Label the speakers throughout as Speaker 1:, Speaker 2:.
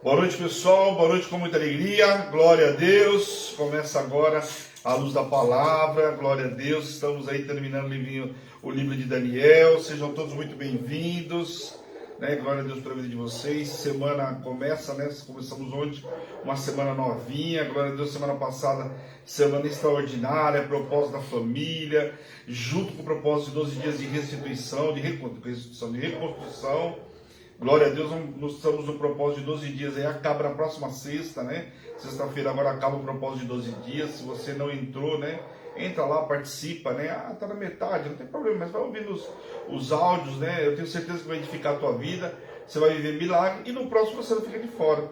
Speaker 1: Boa noite, pessoal. Boa noite com muita alegria. Glória a Deus. Começa agora a luz da palavra. Glória a Deus. Estamos aí terminando o livro de Daniel. Sejam todos muito bem-vindos. Glória a Deus pela vida de vocês. Semana começa, Começamos ontem uma semana novinha. Glória a Deus, semana passada, semana extraordinária, propósito da família, junto com o propósito de 12 dias de reconstrução. Glória a Deus, nós estamos no propósito de 12 dias, aí acaba na próxima sexta, Sexta-feira agora acaba o propósito de 12 dias, se você não entrou, entra lá, participa, tá na metade, não tem problema, mas vai ouvindo os áudios, eu tenho certeza que vai edificar a tua vida, você vai viver milagre, e no próximo você não fica de fora,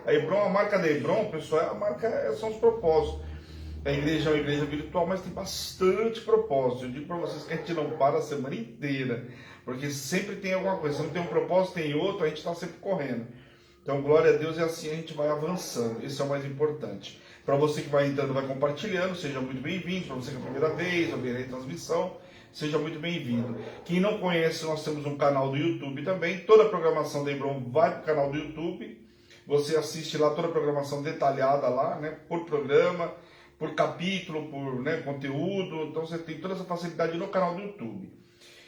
Speaker 1: A Hebron, a marca da Hebron, pessoal, são os propósitos. A igreja é uma igreja virtual, mas tem bastante propósito. Eu digo para vocês que a gente não para a semana inteira, porque sempre tem alguma coisa. Se não tem um propósito, tem outro, a gente está sempre correndo. Então, glória a Deus, e assim a gente vai avançando. Esse é o mais importante. Para você que vai entrando, vai compartilhando, seja muito bem-vindo. Para você que é a primeira vez, ou ver a transmissão, seja muito bem-vindo. Quem não conhece, nós temos um canal do YouTube também. Toda a programação da Hebron vai para o canal do YouTube. Você assiste lá toda a programação detalhada lá, por programa, por capítulo, por conteúdo. Então você tem toda essa facilidade no canal do YouTube.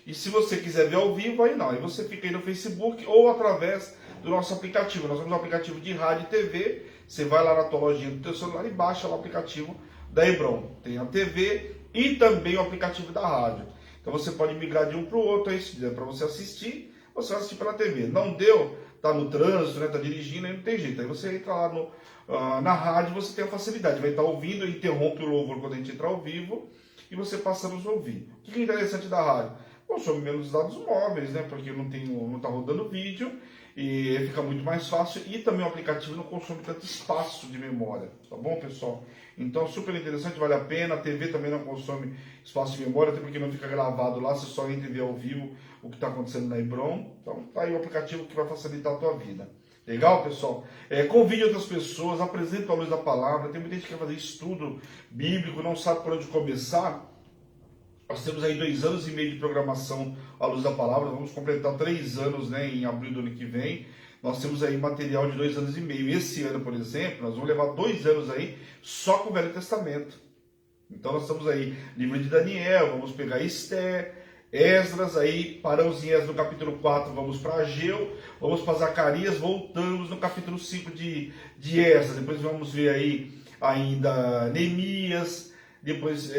Speaker 1: E se você quiser ver ao vivo, aí não. Aí você fica aí no Facebook ou através do nosso aplicativo. Nós temos um aplicativo de rádio e TV. Você vai lá na tua lojinha do teu celular e baixa lá o aplicativo da Hebron. Tem a TV e também o aplicativo da rádio. Então você pode migrar de um para o outro. Aí se der para você assistir, você vai assistir pela TV. Não deu? Tá no trânsito, tá dirigindo, aí não tem jeito. Aí você entra lá na rádio, você tem a facilidade. Vai estar ouvindo, interrompe o louvor quando a gente entrar ao vivo e você passa a nos ouvir. O que é interessante da rádio? Consome menos dados móveis, porque não está rodando vídeo e fica muito mais fácil, e também o aplicativo não consome tanto espaço de memória, tá bom, pessoal? Então, super interessante, vale a pena. A TV também não consome espaço de memória, até porque não fica gravado lá, você só entra e vê ao vivo o que está acontecendo na Hebron. Então, tá aí o aplicativo que vai facilitar a tua vida. Legal, pessoal? Convide outras pessoas, apresente a luz da palavra. Tem muita gente que quer fazer estudo bíblico, não sabe por onde começar. Nós temos aí 2 anos e meio de programação à luz da palavra. Vamos completar 3 anos, em abril do ano que vem. Nós temos aí material de 2 anos e meio. Esse ano, por exemplo, nós vamos levar 2 anos aí só com o Velho Testamento. Então nós estamos aí, livro de Daniel, vamos pegar Esther, Esdras, aí paramos em Esdras no capítulo 4, vamos para Ageu, vamos para Zacarias, voltamos no capítulo 5 de Esdras. Depois vamos ver aí ainda Neemias, depois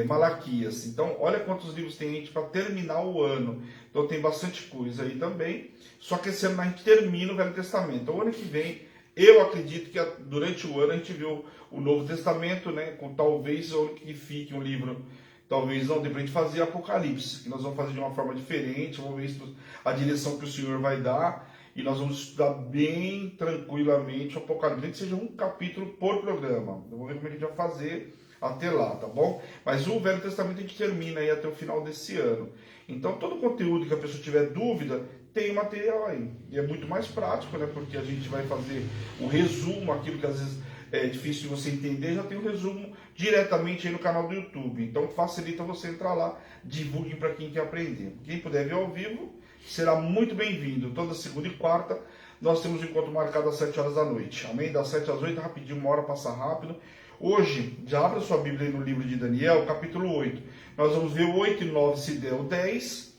Speaker 1: Malaquias. Então, olha quantos livros tem a gente para terminar o ano. Então, tem bastante coisa aí também. Só que esse ano a gente termina o Velho Testamento. Então, o ano que vem, eu acredito que durante o ano a gente viu o Novo Testamento, com talvez o que fique um livro, talvez não dê para a gente fazer Apocalipse, que nós vamos fazer de uma forma diferente. Vamos ver a direção que o Senhor vai dar. E nós vamos estudar bem tranquilamente o Apocalipse, nem que seja um capítulo por programa. Eu vou ver como a gente vai fazer até lá, tá bom? Mas o Velho Testamento a gente termina aí até o final desse ano. Então, todo o conteúdo que a pessoa tiver dúvida, tem material aí. E é muito mais prático, porque a gente vai fazer o resumo, aquilo que às vezes é difícil de você entender, já tem o resumo diretamente aí no canal do YouTube. Então, facilita você entrar lá, divulguem para quem quer aprender. Quem puder ver ao vivo, será muito bem-vindo. Toda segunda e quarta, nós temos um encontro marcado às 7 horas da noite. Amém? Das 7 às 8, rapidinho, uma hora passa rápido. Hoje, já abra sua Bíblia aí no livro de Daniel, capítulo 8. Nós vamos ver o 8 e 9, se der o 10.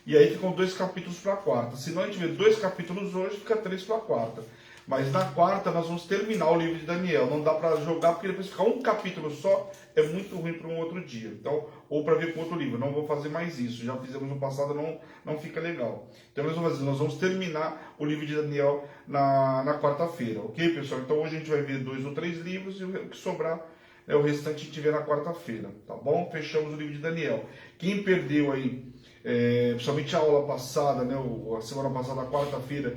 Speaker 1: E aí ficam 2 capítulos para a quarta. Se não a gente vê 2 capítulos hoje, fica 3 para a quarta. Mas na quarta nós vamos terminar o livro de Daniel. Não dá para jogar, porque depois ficar um capítulo só é muito ruim para um outro dia. Então, ou para ver com outro livro. Não vou fazer mais isso. Já fizemos no passado, não fica legal. Então nós vamos terminar o livro de Daniel na quarta-feira. Ok, pessoal? Então hoje a gente vai ver 2 ou 3 livros e o que sobrar, o restante a gente vê na quarta-feira. Tá bom? Fechamos o livro de Daniel. Quem perdeu aí, principalmente a aula passada, a semana passada, a quarta-feira,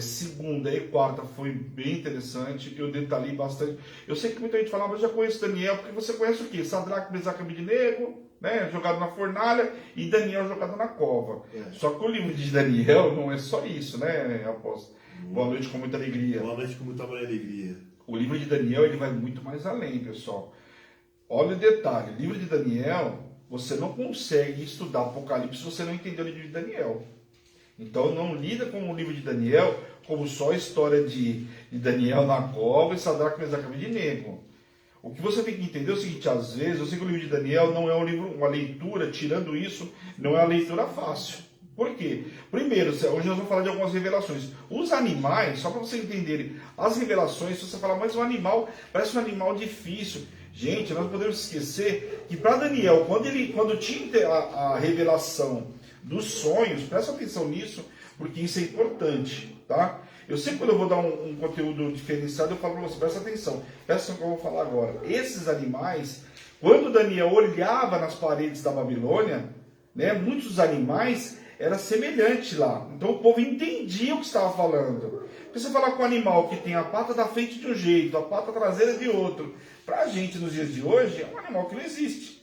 Speaker 1: segunda e quarta, foi bem interessante. Eu detalhei bastante. Eu sei que muita gente fala, mas eu já conheço Daniel, porque você conhece o quê? Sadraque, Mesaque e Abednego, jogado na fornalha, e Daniel jogado na cova. Só que o livro de Daniel não é só isso, apóstolo? Boa noite com muita alegria.
Speaker 2: Boa noite com muita alegria.
Speaker 1: O livro de Daniel, ele vai muito mais além, pessoal. Olha o detalhe, o livro de Daniel, você não consegue estudar Apocalipse se você não entender o livro de Daniel. Então não lida com o livro de Daniel como só a história de Daniel na cova e Sadraque, Mesaque e Abednego. O que você tem que entender é o seguinte: às vezes, eu sei que o livro de Daniel não é um livro, uma leitura, tirando isso, não é uma leitura fácil. Por quê? Primeiro, hoje nós vamos falar de algumas revelações. Os animais, só para vocês entenderem, as revelações, se você falar, mas um animal parece um animal difícil. Gente, nós não podemos esquecer que para Daniel, quando tinha a revelação dos sonhos, presta atenção nisso, porque isso é importante, tá? Eu sempre, quando eu vou dar um conteúdo diferenciado, eu falo para você, presta atenção no que eu vou falar agora. Esses animais, quando Daniel olhava nas paredes da Babilônia, né, muitos dos animais eram semelhantes lá. Então o povo entendia o que estava falando. Porque você falar com um animal que tem a pata da frente de um jeito, a pata traseira de outro, para a gente nos dias de hoje, é um animal que não existe.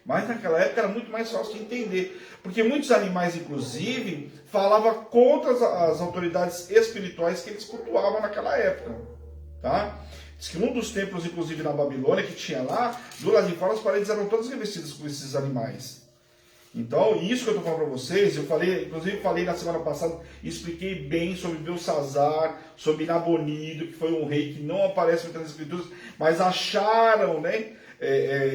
Speaker 1: Mas naquela época era muito mais fácil de entender. Porque muitos animais, inclusive, falavam contra as autoridades espirituais que eles cultuavam naquela época. Tá? Diz que um dos templos, inclusive na Babilônia, que tinha lá, do lado de fora as paredes eram todas revestidas com esses animais. Então, isso que eu estou falando para vocês, eu falei, inclusive falei na semana passada, expliquei bem sobre Belsazar, sobre Nabonido, que foi um rei que não aparece muito nas escrituras, mas acharam, né,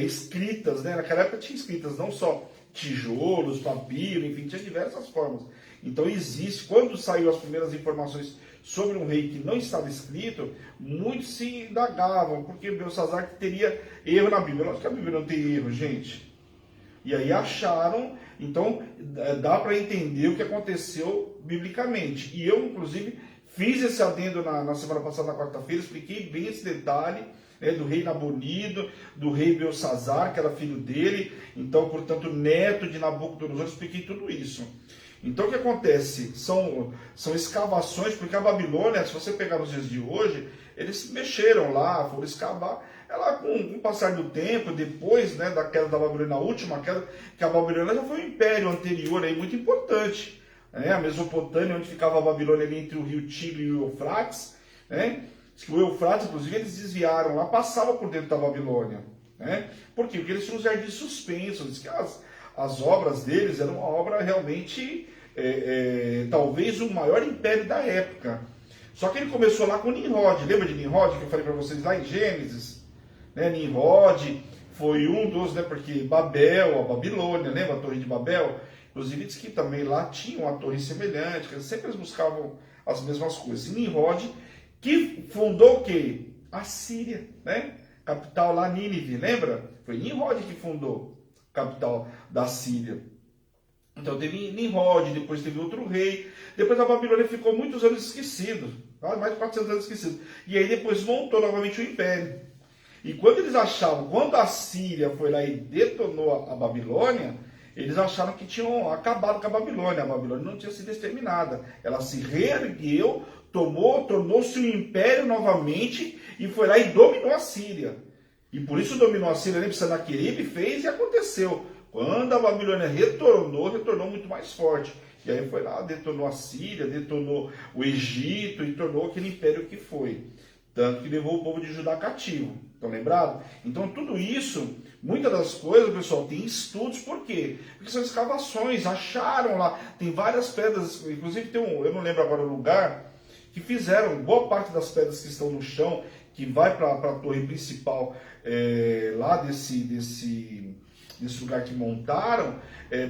Speaker 1: escritas, né, naquela época tinha escritas, não só tijolos, papiro, enfim, tinha diversas formas. Então existe, quando saiu as primeiras informações sobre um rei que não estava escrito, muitos se indagavam, porque Belsazar teria erro na Bíblia. Lógico que a Bíblia não tem erro, gente. E aí acharam, então dá para entender o que aconteceu biblicamente. E eu, inclusive, fiz esse adendo na semana passada, na quarta-feira, expliquei bem esse detalhe, né, do rei Nabonido, do rei Belsazar, que era filho dele, então, portanto, neto de Nabucodonosor, expliquei tudo isso. Então o que acontece? São escavações, porque a Babilônia, se você pegar nos dias de hoje, eles mexeram lá, foram escavar. Ela, com o passar do tempo, depois, né, da queda da Babilônia, a última queda, que a Babilônia já foi um império anterior aí, muito importante. Né? A Mesopotâmia, onde ficava a Babilônia ali entre o rio Tigre e o Eufrates, né? O Eufrates, inclusive, eles desviaram lá, passava por dentro da Babilônia. Né? Por quê? Porque eles tinham uns jardins suspensos. Diz que as obras deles eram uma obra realmente, talvez o maior império da época. Só que ele começou lá com Nimrod. Lembra de Nimrod, que eu falei para vocês lá em Gênesis? Né? Nimrod foi um dos, né, porque Babel, a Babilônia, lembra a Torre de Babel? Inclusive diz que também lá tinha uma torre semelhante, que sempre eles buscavam as mesmas coisas. E Nimrod, que fundou o quê? A Síria, né? Capital lá, Nínive, lembra? Foi Nimrod que fundou a capital da Síria. Então teve Nimrod, depois teve outro rei, depois a Babilônia ficou muitos anos esquecido, mais de 400 anos esquecido. E aí depois montou novamente o império. E quando eles achavam, quando a Síria foi lá e detonou a Babilônia, eles acharam que tinham acabado com a Babilônia. A Babilônia não tinha sido exterminada. Ela se reergueu, tornou-se um império novamente e foi lá e dominou a Síria. E por isso dominou a Síria, lembra? Senaqueribe fez e aconteceu. Quando a Babilônia retornou muito mais forte. E aí foi lá, detonou a Síria, detonou o Egito e tornou aquele império que foi. Tanto que levou o povo de Judá cativo. Estão lembrados? Então tudo isso, muitas das coisas, pessoal, tem estudos. Por quê? Porque são escavações, acharam lá. Tem várias pedras, inclusive tem eu não lembro agora o lugar, que fizeram boa parte das pedras que estão no chão, que vai para a torre principal lá desse lugar que montaram,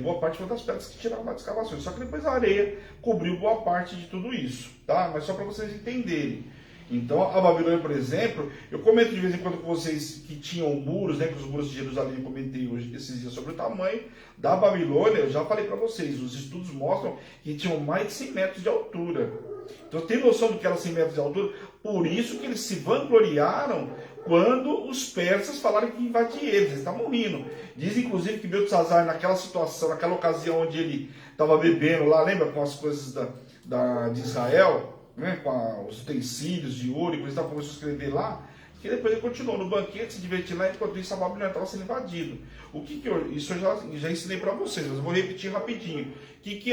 Speaker 1: boa parte foi das pedras que tiraram das escavações. Só que depois a areia cobriu boa parte de tudo isso, tá? Mas só para vocês entenderem. Então a Babilônia, por exemplo, eu comento de vez em quando com vocês que tinham muros, né, que os muros de Jerusalém, eu comentei hoje, esses dias sobre o tamanho da Babilônia, eu já falei para vocês, os estudos mostram que tinham mais de 100 metros de altura. Então tem noção do que era 100 metros de altura? Por isso que eles se vangloriaram quando os persas falaram que invadiam eles estavam rindo. Diz inclusive que Beltesazar, naquela situação, naquela ocasião onde ele estava bebendo lá, lembra, com as coisas de Israel, né, com os utensílios de ouro, e por isso começou a escrever lá, que depois ele continuou no banquete, se divertindo lá, enquanto isso a Babilônia estava sendo invadido. Isso eu já ensinei para vocês, mas eu vou repetir rapidinho. O que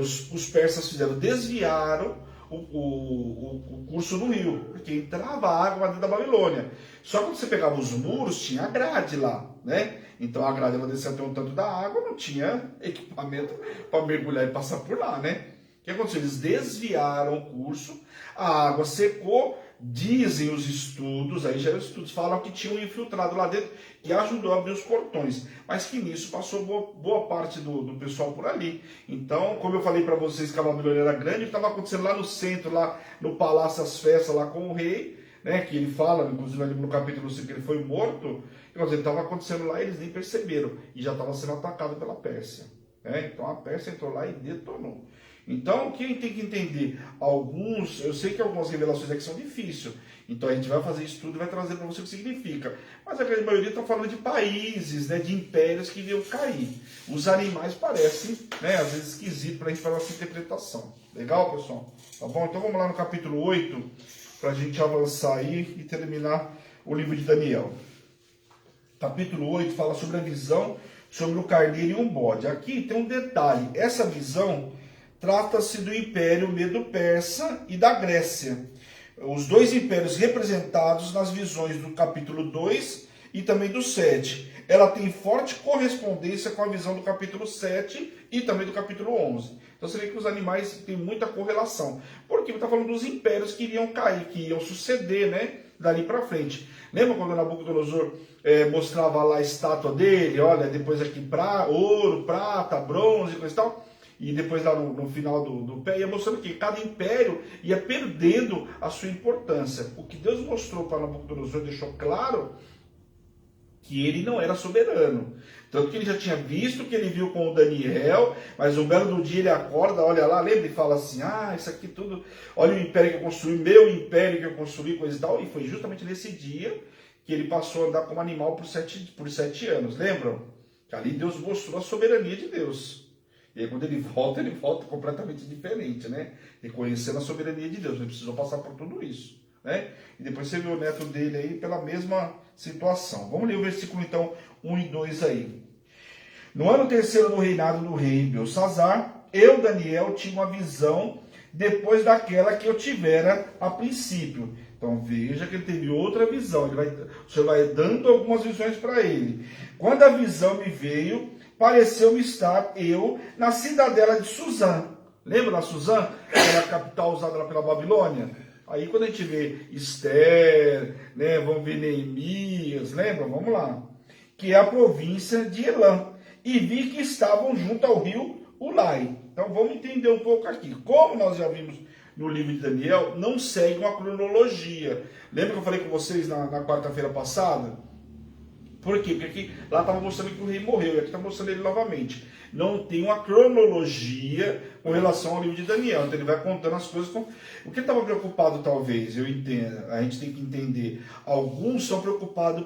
Speaker 1: os persas fizeram? Desviaram o curso do rio, porque entrava água dentro da Babilônia. Só que quando você pegava os muros, tinha grade lá, né? Então a grade ela descia até um tanto da água, não tinha equipamento para mergulhar e passar por lá, né? O que aconteceu? Eles desviaram o curso, a água secou, dizem os estudos, aí já os estudos falam que tinha um infiltrado lá dentro que ajudou a abrir os portões, mas que nisso passou boa parte do pessoal por ali. Então, como eu falei para vocês que a Babilônia era grande, estava acontecendo lá no centro, lá no palácio, as festas lá com o rei, né, que ele fala, inclusive ali no capítulo 5, que ele foi morto, estava acontecendo lá e eles nem perceberam, e já estava sendo atacado pela Pérsia. Né? Então a Pérsia entrou lá e detonou. Então, quem tem que entender? Eu sei que algumas revelações aqui são difíceis, então a gente vai fazer estudo e vai trazer para você o que significa. Mas a grande maioria está falando de países, né, de impérios que iam cair. Os animais parecem, né, às vezes esquisitos para a gente fazer essa interpretação. Legal, pessoal? Tá bom? Então vamos lá no capítulo 8, para a gente avançar aí e terminar o livro de Daniel. Capítulo 8 fala sobre a visão sobre o carneiro e um bode. Aqui tem um detalhe, essa visão trata-se do Império Medo-Persa e da Grécia. Os dois impérios representados nas visões do capítulo 2 e também do 7. Ela tem forte correspondência com a visão do capítulo 7 e também do capítulo 11. Então você vê que os animais têm muita correlação. Porque está falando dos impérios que iriam cair, que iam suceder, né, dali para frente. Lembra quando Nabucodonosor mostrava lá a estátua dele? Olha, depois aqui ouro, prata, bronze, coisa e tal. E depois lá no final do pé, ia mostrando que cada império ia perdendo a sua importância. O que Deus mostrou para Nabucodonosor, deixou claro que ele não era soberano. Tanto que ele já tinha visto, que ele viu com o Daniel, mas um belo do dia ele acorda, olha lá, lembra e fala assim, isso aqui tudo, olha o império que eu construí, meu império que eu construí, coisa e tal. E foi justamente nesse dia que ele passou a andar como animal por 7 anos, lembram? Que ali Deus mostrou a soberania de Deus. E aí quando ele volta completamente diferente, né? Reconhecendo a soberania de Deus. Ele precisou passar por tudo isso, né? E depois você vê o neto dele aí pela mesma situação. Vamos ler o versículo então 1 e 2 aí. No ano terceiro do reinado do rei Belsazar, eu, Daniel, tinha uma visão depois daquela que eu tivera a princípio. Então veja que ele teve outra visão. O Senhor vai dando algumas visões para ele. Quando a visão me veio, pareceu-me estar eu na cidadela de Suzã. Lembra da Suzã? Que era a capital usada lá pela Babilônia? Aí quando a gente vê Esther, né, vamos ver Neemias, lembra? Vamos lá. Que é a província de Elã. E vi que estavam junto ao rio Ulai. Então vamos entender um pouco aqui. Como nós já vimos no livro de Daniel, não segue uma cronologia. Lembra que eu falei com vocês na quarta-feira passada? Por quê? Porque aqui, lá estava mostrando que o rei morreu, e aqui está mostrando ele novamente. Não tem uma cronologia com relação ao livro de Daniel. Então ele vai contando as coisas. O que estava preocupado, talvez, eu entendo, a gente tem que entender. Alguns são preocupados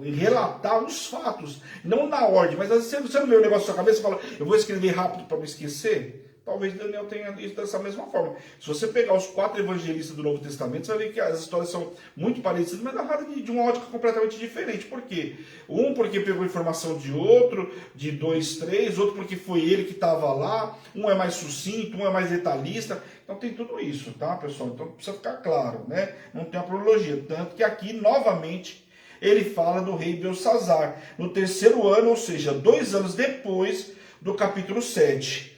Speaker 1: em relatar os fatos, não na ordem. Mas às vezes você não vê o negócio na sua cabeça e fala, eu vou escrever rápido para não esquecer. Talvez Daniel tenha isso dessa mesma forma. Se você pegar os 4 evangelistas do Novo Testamento, você vai ver que as histórias são muito parecidas, mas narradas de uma ótica completamente diferente. Por quê? Um porque pegou informação de outro, de 2, 3, outro porque foi ele que estava lá, um é mais sucinto, um é mais detalhista. Então tem tudo isso, tá, pessoal? Então precisa ficar claro, né? Não tem uma cronologia. Tanto que aqui, novamente, ele fala do rei Belsazar, no terceiro ano, ou seja, 2 anos depois do capítulo 7.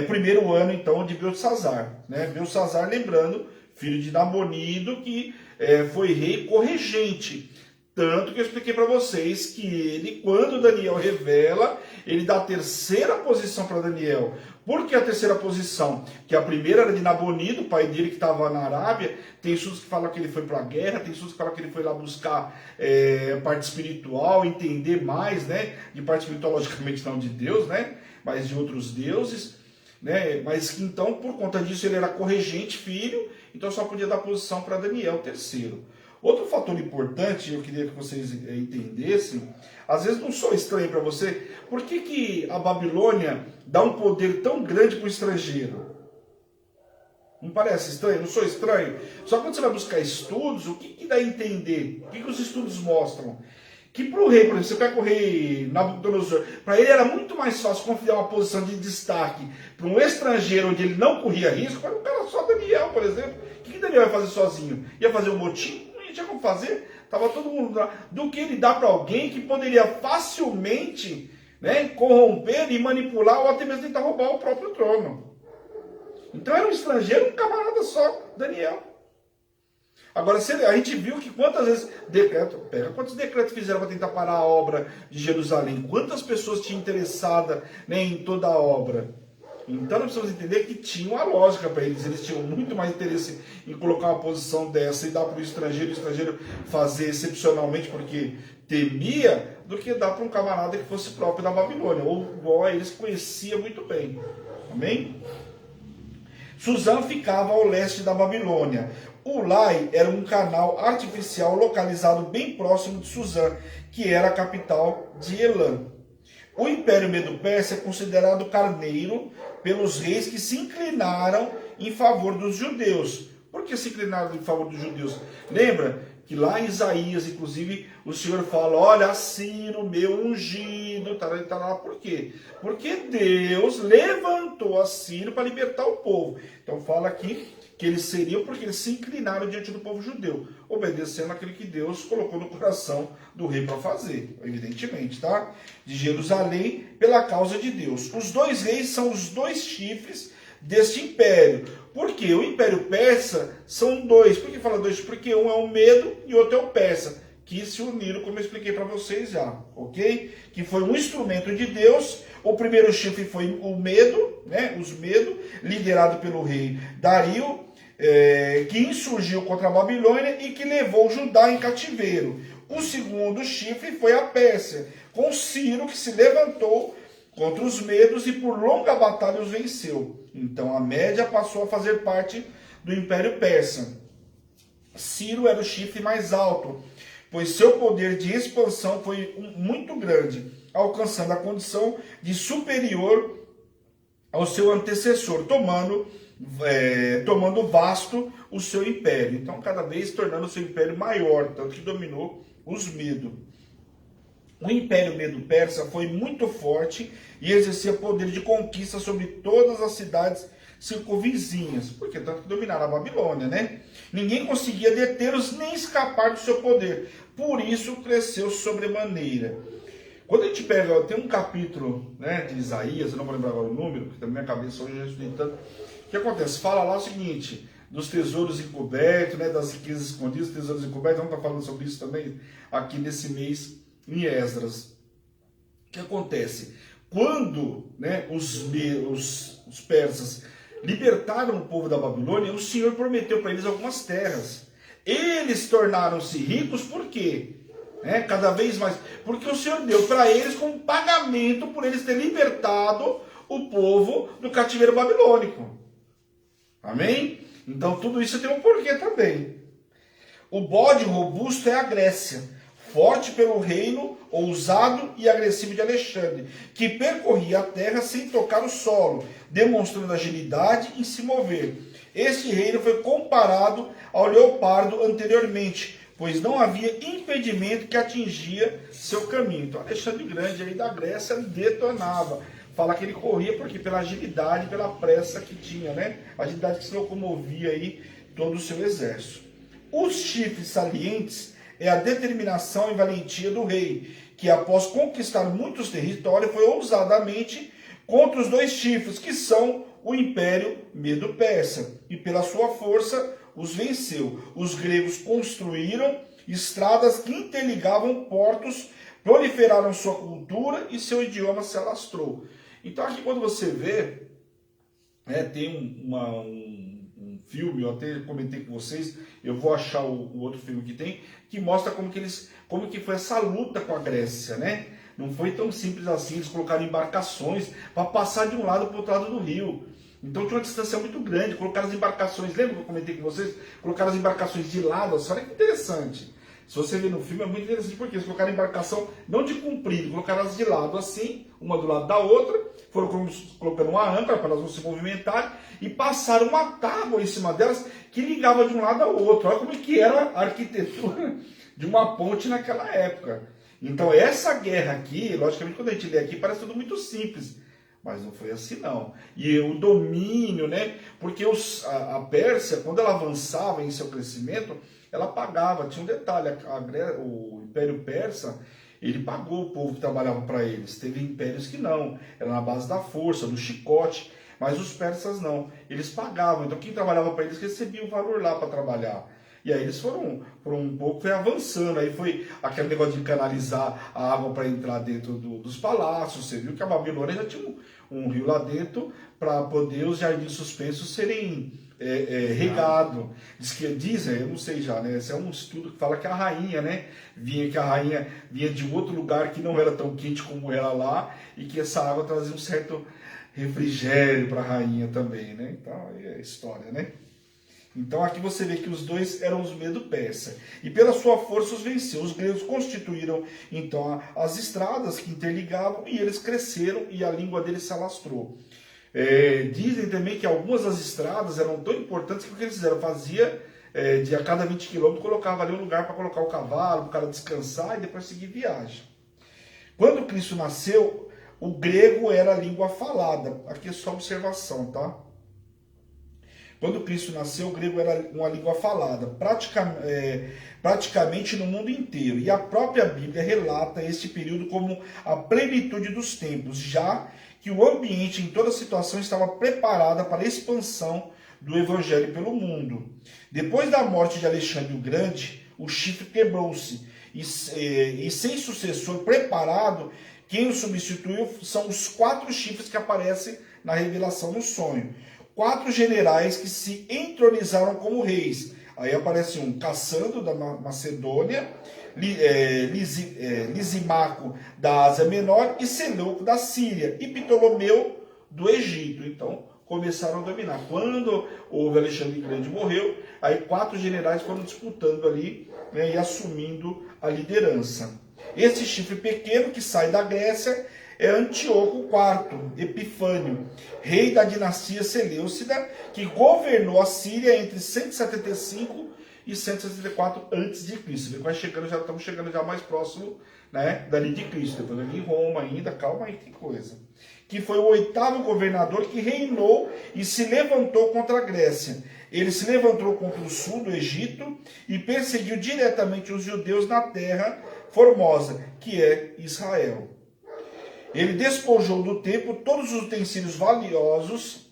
Speaker 1: Primeiro ano, então, de Belsazar. Né? Belsazar, lembrando, filho de Nabonido, que foi rei corregente. Tanto que eu expliquei para vocês que ele, quando Daniel revela, ele dá a terceira posição para Daniel. Por que a terceira posição? Que a primeira era de Nabonido, pai dele que estava na Arábia. Tem estudos que falam que ele foi para a guerra, tem estudos que falam que ele foi lá buscar parte espiritual, entender mais, né? De parte espiritual, logicamente não de Deus, né? Mas de outros deuses. Né? Mas que então, por conta disso, ele era corregente, filho, então só podia dar posição para Daniel, terceiro. Outro fator importante, eu queria que vocês entendessem, às vezes não sou estranho para você, por que a Babilônia dá um poder tão grande para o estrangeiro? Não parece estranho? Não sou estranho? Só quando você vai buscar estudos, o que dá a entender? O que os estudos mostram? Que para o rei, por exemplo, você pega o rei Nabucodonosor, para ele era muito mais fácil confiar uma posição de destaque para um estrangeiro onde ele não corria risco, para um cara só Daniel, por exemplo. O que Daniel ia fazer sozinho? Ia fazer um motim? Não tinha como fazer. Estava todo mundo lá. Do que ele dá para alguém que poderia facilmente, né, corromper e manipular ou até mesmo tentar roubar o próprio trono. Então era um estrangeiro, um camarada só, Daniel. Agora, a gente viu que quantas vezes quantos decretos fizeram para tentar parar a obra de Jerusalém? Quantas pessoas tinham interessada, né, em toda a obra? Então nós precisamos entender que tinha uma lógica para eles. Eles tinham muito mais interesse em colocar uma posição dessa e dar para o estrangeiro fazer excepcionalmente porque temia, do que dar para um camarada que fosse próprio da Babilônia, ou igual a eles conhecia muito bem. Amém? Suzã ficava ao leste da Babilônia. Ulai era um canal artificial localizado bem próximo de Suzã, que era a capital de Elam. O Império Medo-Persa é considerado carneiro pelos reis que se inclinaram em favor dos judeus. Por que se inclinaram em favor dos judeus? Lembra que lá em Isaías, inclusive, o Senhor fala, olha, Ciro, meu ungido, tá lá. Por quê? Porque Deus levantou a Ciro para libertar o povo. Então fala aqui que eles seriam porque eles se inclinaram diante do povo judeu, obedecendo aquilo que Deus colocou no coração do rei para fazer, evidentemente, tá? De Jerusalém, pela causa de Deus. Os dois reis são os dois chifres deste império. Porque o Império Persa são dois. Por que fala dois? Porque um é o Medo e outro é o Persa, que se uniram, como eu expliquei para vocês já, ok? Que foi um instrumento de Deus. O primeiro chifre foi o Medo, né? Os Medo, liderado pelo rei Dario, que insurgiu contra a Babilônia e que levou Judá em cativeiro. O segundo chifre foi a Pérsia, com Ciro, que se levantou contra os Medos e por longa batalha os venceu. Então a Média passou a fazer parte do Império Persa. Ciro era o chifre mais alto, pois seu poder de expansão foi muito grande, alcançando a condição de superior ao seu antecessor, tomando vasto o seu império. Então cada vez tornando o seu império maior, tanto que dominou os Medos. O Império Medo-Persa foi muito forte e exercia poder de conquista sobre todas as cidades circunvizinhas, porque tanto que dominaram a Babilônia, né? Ninguém conseguia detê-los nem escapar do seu poder, por isso cresceu sobremaneira. Quando a gente pega, tem um capítulo, né, de Isaías, eu não vou lembrar agora o número, porque na minha cabeça hoje eu já estudei tanto. O que acontece? Fala lá o seguinte, dos tesouros encobertos, né, das riquezas escondidas, tesouros encobertos, vamos estar falando sobre isso também aqui nesse mês em Esdras. O que acontece? Quando, né, os persas libertaram o povo da Babilônia, o Senhor prometeu para eles algumas terras. Eles tornaram-se ricos por quê? Cada vez mais. Porque o Senhor deu para eles como pagamento por eles terem libertado o povo do cativeiro babilônico. Amém? Então tudo isso tem um porquê também. O bode robusto é a Grécia, forte pelo reino ousado e agressivo de Alexandre, que percorria a terra sem tocar o solo, demonstrando agilidade em se mover. Este reino foi comparado ao leopardo anteriormente, pois não havia impedimento que atingia seu caminho. Então Alexandre Grande aí da Grécia detonava. Fala que ele corria porque pela agilidade, pela pressa que tinha, né? A agilidade que se locomovia aí todo o seu exército. Os chifres salientes é a determinação e valentia do rei, que após conquistar muitos territórios, foi ousadamente contra os dois chifres, que são o Império Medo-Persa, e pela sua força os venceu. Os gregos construíram estradas que interligavam portos, proliferaram sua cultura e seu idioma se alastrou. Então aqui quando você vê, tem um filme, eu até comentei com vocês, eu vou achar o outro filme que tem, que mostra como que foi essa luta com a Grécia, né? Não foi tão simples assim, eles colocaram embarcações para passar de um lado para o outro lado do rio. Então tinha uma distância muito grande, colocaram as embarcações, lembra que eu comentei com vocês? Colocaram as embarcações de lado, olha que interessante. Se você ver no filme é muito interessante, porque eles colocaram a embarcação não de comprido, colocaram elas de lado assim, uma do lado da outra, foram colocando uma âncora para elas não se movimentarem e passaram uma tábua em cima delas que ligava de um lado ao outro. Olha como que era a arquitetura de uma ponte naquela época. Então essa guerra aqui, logicamente quando a gente lê aqui parece tudo muito simples, mas não foi assim não. E o domínio, né? Porque a Pérsia, quando ela avançava em seu crescimento, ela pagava. Tinha um detalhe, o Império Persa, ele pagou o povo que trabalhava para eles. Teve impérios que não, era na base da força, do chicote, mas os persas não, eles pagavam. Então quem trabalhava para eles recebia o valor lá para trabalhar. E aí eles foram um pouco, foi avançando, aí foi aquele negócio de canalizar a água para entrar dentro dos palácios. Você viu que a Babilônia já tinha um rio lá dentro para poder os jardins suspensos serem regados. Dizem, eu não sei já, né? Esse é um estudo que fala que a rainha, né? Que a rainha vinha de outro lugar que não era tão quente como era lá, e que essa água trazia um certo refrigério para a rainha também, né? Então, aí é história, né? Então aqui você vê que os dois eram os Medo-Persa. E pela sua força os venceu. Os gregos constituíram então as estradas que interligavam, e eles cresceram e a língua deles se alastrou. Dizem também que algumas das estradas eram tão importantes que o que eles fizeram? Fazia de a cada 20 quilômetros, colocava ali um lugar para colocar o cavalo, para o cara descansar e depois seguir viagem. Quando Cristo nasceu, o grego era a língua falada. Aqui é só observação, tá? Quando Cristo nasceu, o grego era uma língua falada, praticamente no mundo inteiro. E a própria Bíblia relata este período como a plenitude dos tempos, já que o ambiente em toda situação estava preparado para a expansão do Evangelho pelo mundo. Depois da morte de Alexandre o Grande, o chifre quebrou-se, e sem sucessor preparado, quem o substituiu são os 4 chifres que aparecem na revelação no sonho. 4 generais que se entronizaram como reis. Aí aparece um Cassandro da Macedônia, Lisimaco da Ásia Menor e Seleuco da Síria e Ptolomeu do Egito. Então começaram a dominar. Quando o Alexandre Grande morreu, aí 4 generais foram disputando ali, né, e assumindo a liderança. Esse chifre pequeno que sai da Grécia é Antíoco IV Epifânio, rei da dinastia Seleucida, que governou a Síria entre 175 e 164 a.C. Estamos chegando já mais próximo, né, dali de Cristo. Depois ali em Roma ainda, calma aí, tem coisa. Que foi o 8º governador que reinou e se levantou contra a Grécia. Ele se levantou contra o sul do Egito e perseguiu diretamente os judeus na terra formosa, que é Israel. Ele despojou do templo todos os utensílios valiosos,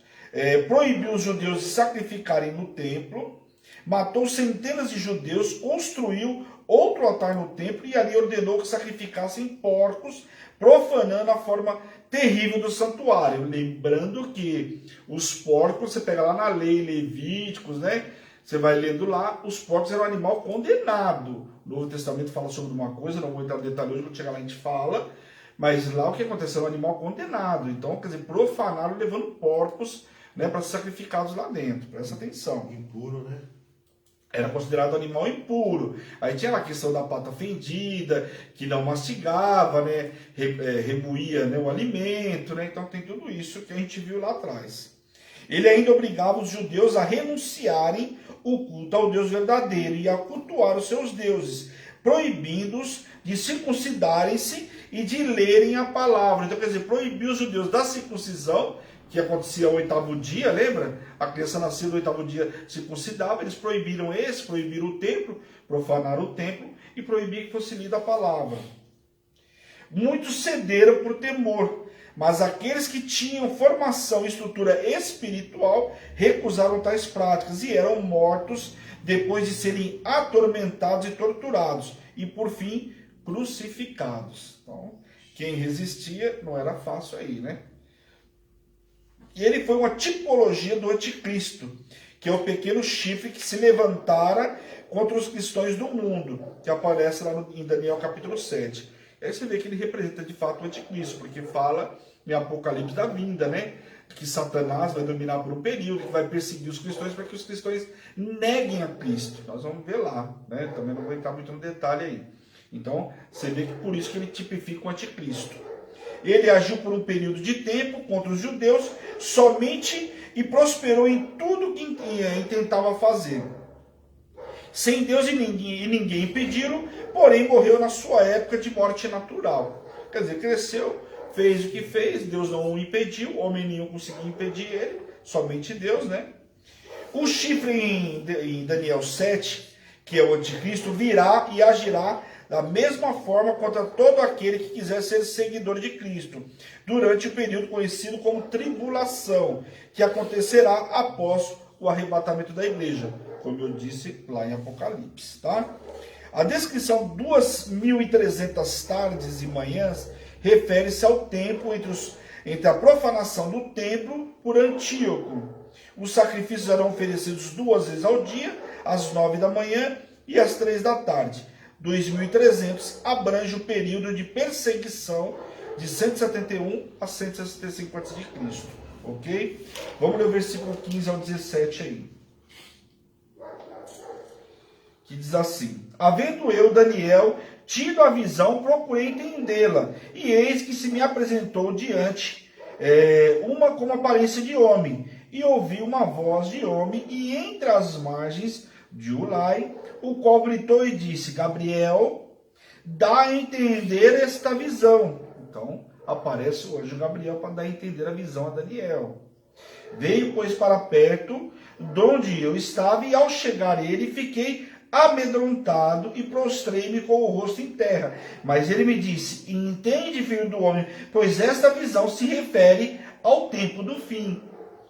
Speaker 1: proibiu os judeus de sacrificarem no templo, matou centenas de judeus, construiu outro altar no templo e ali ordenou que sacrificassem porcos, profanando a forma terrível do santuário. Lembrando que os porcos, você pega lá na lei Levíticos, né? Você vai lendo lá, os porcos eram um animal condenado. O Novo Testamento fala sobre uma coisa, não vou entrar no detalhe hoje, quando chegar lá a gente fala. Mas lá o que aconteceu? Era um animal condenado. Então, quer dizer, profanaram levando porcos, né, para ser sacrificados lá dentro. Presta atenção.
Speaker 2: Impuro, né?
Speaker 1: Era considerado animal impuro. Aí tinha a questão da pata fendida, que não mastigava, né, remoía, né, o alimento, né? Então tem tudo isso que a gente viu lá atrás. Ele ainda obrigava os judeus a renunciarem o culto ao Deus verdadeiro e a cultuar os seus deuses, proibindo-os de circuncidarem-se e de lerem a palavra. Então, quer dizer, proibiu os judeus da circuncisão, que acontecia ao 8º dia, lembra? A criança nascida no 8º dia circuncidava, eles proibiram o templo, profanaram o templo e proibiram que fosse lida a palavra. Muitos cederam por temor, mas aqueles que tinham formação e estrutura espiritual recusaram tais práticas e eram mortos depois de serem atormentados e torturados e, por fim, crucificados. Então, quem resistia não era fácil aí, né? E ele foi uma tipologia do anticristo, que é o pequeno chifre que se levantara contra os cristãos do mundo, que aparece lá em Daniel capítulo 7. Aí você vê que ele representa de fato o anticristo, porque fala em Apocalipse da vinda, né? Que Satanás vai dominar por um período, que vai perseguir os cristãos para que os cristãos neguem a Cristo. Nós vamos ver lá, né? Também não vou entrar muito no detalhe aí. Então, você vê que por isso que ele tipifica o anticristo. Ele agiu por um período de tempo contra os judeus somente e prosperou em tudo que tentava fazer. Sem Deus e ninguém impediram, porém morreu na sua época de morte natural. Quer dizer, cresceu, fez o que fez, Deus não o impediu, homem nenhum conseguiu impedir ele, somente Deus, né? O chifre em Daniel 7, que é o anticristo, virá e agirá da mesma forma contra todo aquele que quiser ser seguidor de Cristo, durante o período conhecido como tribulação, que acontecerá após o arrebatamento da igreja, como eu disse lá em Apocalipse, tá? A descrição 2.300 tardes e manhãs refere-se ao tempo entre a profanação do templo por Antíoco. Os sacrifícios eram oferecidos 2 vezes ao dia, às 9 da manhã e às 3 da tarde. 2.300 abrange o período de perseguição de 171 a 165 a.C., ok? Vamos ler o versículo 15 ao 17 aí. Que diz assim: havendo eu, Daniel, tido a visão, procurei entendê-la, e eis que se me apresentou diante uma como aparência de homem, e ouvi uma voz de homem, e entre as margens de Ulai, o qual gritou e disse: Gabriel, dá a entender esta visão. Então, aparece o anjo Gabriel para dar a entender a visão a Daniel. Veio, pois, para perto de onde eu estava, e ao chegar ele, fiquei amedrontado e prostrei-me com o rosto em terra. Mas ele me disse: entende, filho do homem, pois esta visão se refere ao tempo do fim.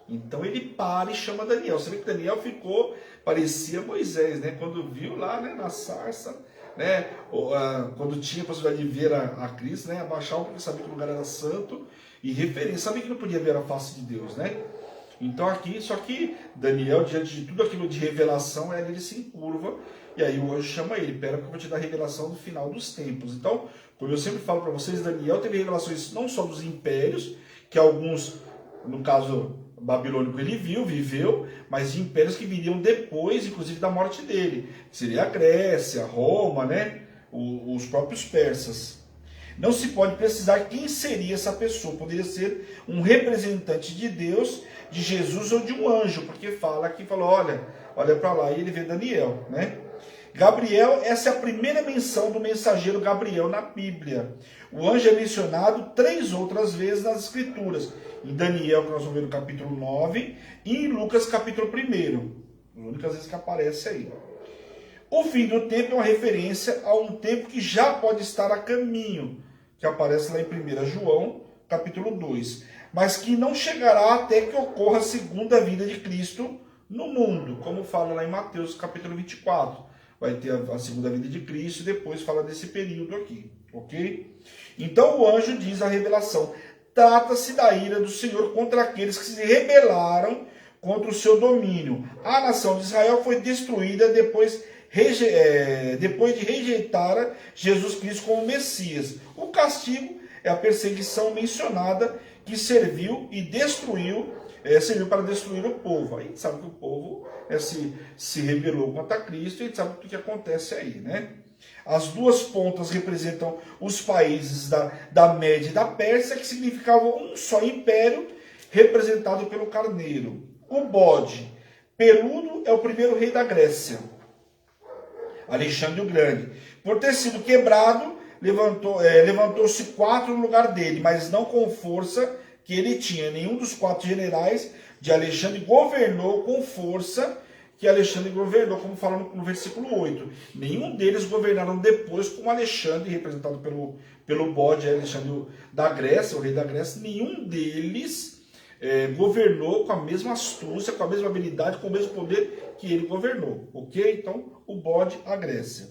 Speaker 1: Então ele para e chama Daniel. Você vê que Daniel ficou, parecia Moisés, né? Quando viu lá, né, na sarça, né? Quando tinha a possibilidade de ver a Cristo, né? Abaixar porque sabia que o lugar era santo e referência, sabia que não podia ver a face de Deus, né? Então aqui, só que Daniel, diante de tudo aquilo de revelação, ele se encurva, e aí o anjo chama ele: pera que eu vou te dar a revelação do final dos tempos. Então, como eu sempre falo para vocês, Daniel teve revelações não só dos impérios, que alguns, no caso babilônico, ele viveu, mas de impérios que viriam depois, inclusive da morte dele. Seria a Grécia, Roma, né? Os próprios persas. Não se pode precisar quem seria essa pessoa. Poderia ser um representante de Deus, de Jesus ou de um anjo, porque falou, olha para lá, e ele vê Daniel, né? Gabriel, essa é a primeira menção do mensageiro Gabriel na Bíblia. O anjo é mencionado 3 outras vezes nas Escrituras. Em Daniel, que nós vamos ver no capítulo 9, e em Lucas, capítulo 1. As únicas vezes que aparece aí. O fim do tempo é uma referência a um tempo que já pode estar a caminho, que aparece lá em 1 João, capítulo 2. Mas que não chegará até que ocorra a segunda vinda de Cristo no mundo, como fala lá em Mateus, capítulo 24. Vai ter a segunda vinda de Cristo e depois fala desse período aqui, ok? Então o anjo diz a revelação: trata-se da ira do Senhor contra aqueles que se rebelaram contra o seu domínio. A nação de Israel foi destruída depois de rejeitar Jesus Cristo como Messias. O castigo é a perseguição mencionada, que serviu para destruir o povo. Aí a gente sabe que o povo se rebelou contra Cristo, e a gente sabe o que acontece aí, né? As duas pontas representam os países da Média e da Pérsia, que significavam um só império, representado pelo carneiro. O bode peludo é o primeiro rei da Grécia, Alexandre o Grande. Por ter sido quebrado, levantou-se 4 no lugar dele, mas não com força que ele tinha. Nenhum dos 4 generais de Alexandre governou com força que Alexandre governou, como fala no versículo 8. Nenhum deles governaram depois como Alexandre, representado pelo bode, Alexandre da Grécia, o rei da Grécia. Nenhum deles governou com a mesma astúcia, com a mesma habilidade, com o mesmo poder que ele governou, ok? Então, o bode, a Grécia.